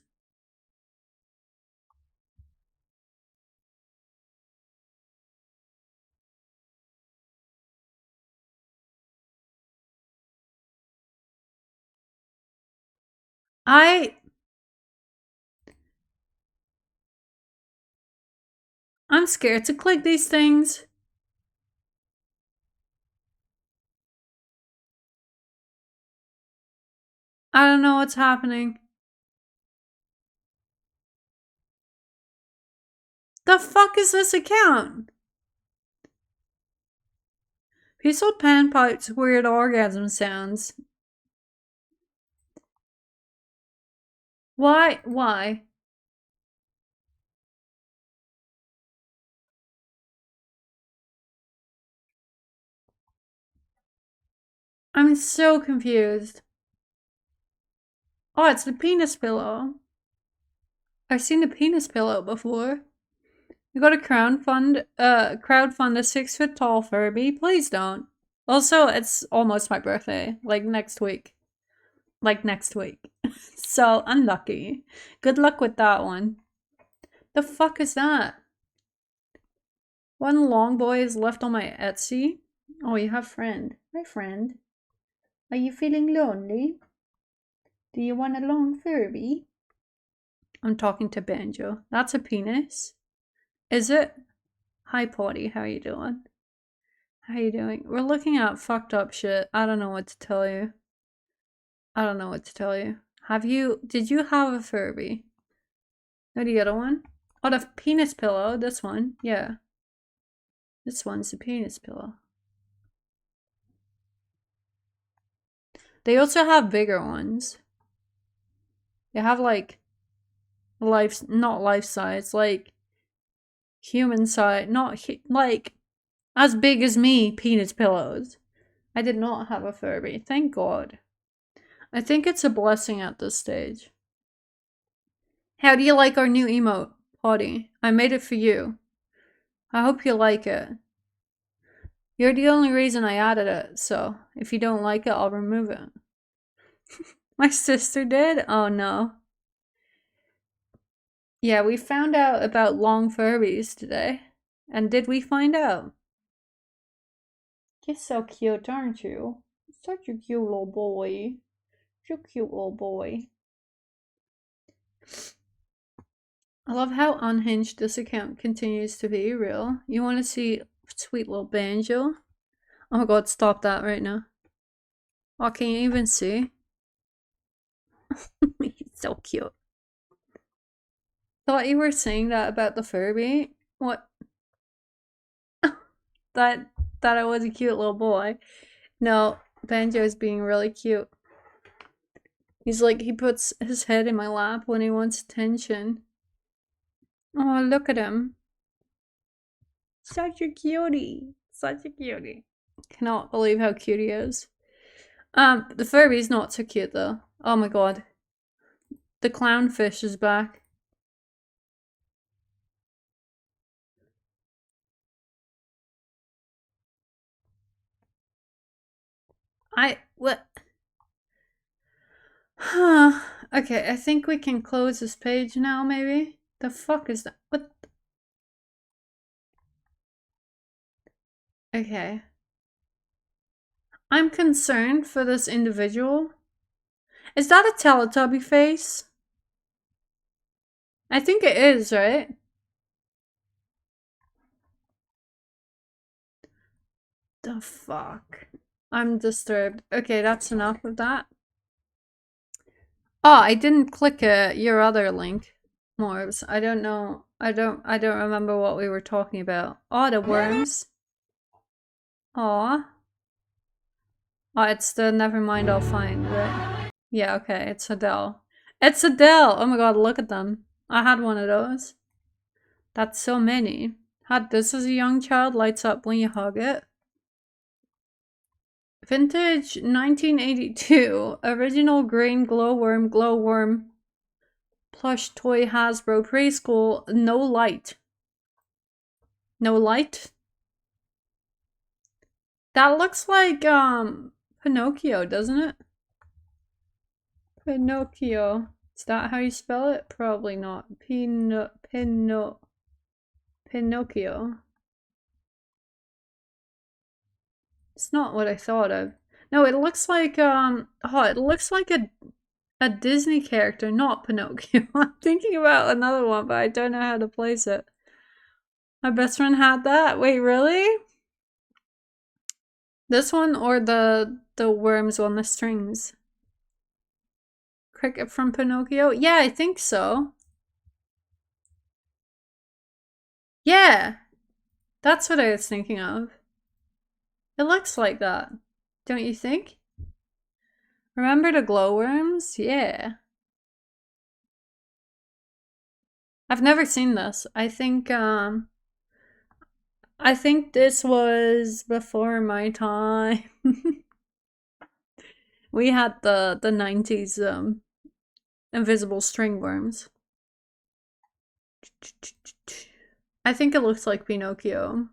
I'm scared to click these things. I don't know what's happening. The fuck is this account? Peaceful panpipes weird orgasm sounds. Why? Why? I'm so confused. Oh, it's the penis pillow. I've seen the penis pillow before. You gotta crowdfund a 6-foot tall Furby. Please don't. Also, it's almost my birthday. Like next week. So unlucky. Good luck with that one. The fuck is that? One long boy is left on my Etsy. Oh, you have friend. Hi, friend. Are you feeling lonely? Do you want a long Furby? I'm talking to Banjo. That's a penis. Is it? Hi, Potty. How you doing? How you doing? We're looking at fucked up shit. I don't know what to tell you. I don't know what to tell you. Did you have a Furby? No, the other one? Oh, the penis pillow. This one. Yeah. This one's the penis pillow. They also have bigger ones. They have like not life size, like human size, not like as big as me penis pillows. I did not have a Furby, thank God. I think it's a blessing at this stage. How do you like our new emote, Potty? I made it for you. I hope you like it. You're the only reason I added it, so if you don't like it, I'll remove it. My sister did? Oh no. Yeah, we found out about long Furbies today. And did we find out? You're so cute, aren't you? Such a cute little boy. You're a cute little boy. I love how unhinged this account continues to be. Real. You want to see sweet little Banjo? Oh my god, stop that right now. Oh, can you even see? He's so cute. Thought you were saying that about the Furby? What? that I was a cute little boy. No, Banjo's being really cute. He's like, he puts his head in my lap when he wants attention. Oh, look at him. Such a cutie. Such a cutie. Cannot believe how cute he is. The Furby's not so cute though. Oh my god. The clownfish is back. What? Huh. Okay, I think we can close this page now, maybe? The fuck is that? What? Okay. I'm concerned for this individual. Is that a Teletubby face? I think it is, right? The fuck? I'm disturbed. Okay, that's enough of that. Oh, I didn't click your other link, Morbs. I don't know. I don't remember what we were talking about. Oh, the worms. Aw. Oh, it's the never mind, I'll find, right? Yeah, okay, it's Adele. It's Adele! Oh my god, look at them. I had one of those. That's so many. Had this as a young child, lights up when you hug it. Vintage 1982. Original green glowworm. Plush toy Hasbro preschool. No light. No light? That looks like, Pinocchio, doesn't it? Pinocchio. Is that how you spell it? Probably not. Pinocchio. It's not what I thought of. No, it looks like, it looks like a Disney character, not Pinocchio. I'm thinking about another one, but I don't know how to place it. My best friend had that. Wait, really? This one or the worms on the strings? Cricket from Pinocchio? Yeah, I think so. Yeah, that's what I was thinking of. It looks like that, don't you think? Remember the glowworms? Yeah. I've never seen this. I think this was before my time. We had the 90s invisible string worms. I think it looks like Pinocchio.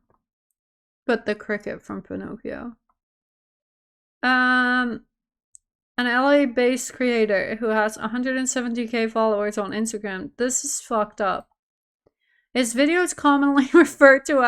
But the cricket from Pinocchio. An LA-based creator who has 170k followers on Instagram. This is fucked up. His videos commonly referred to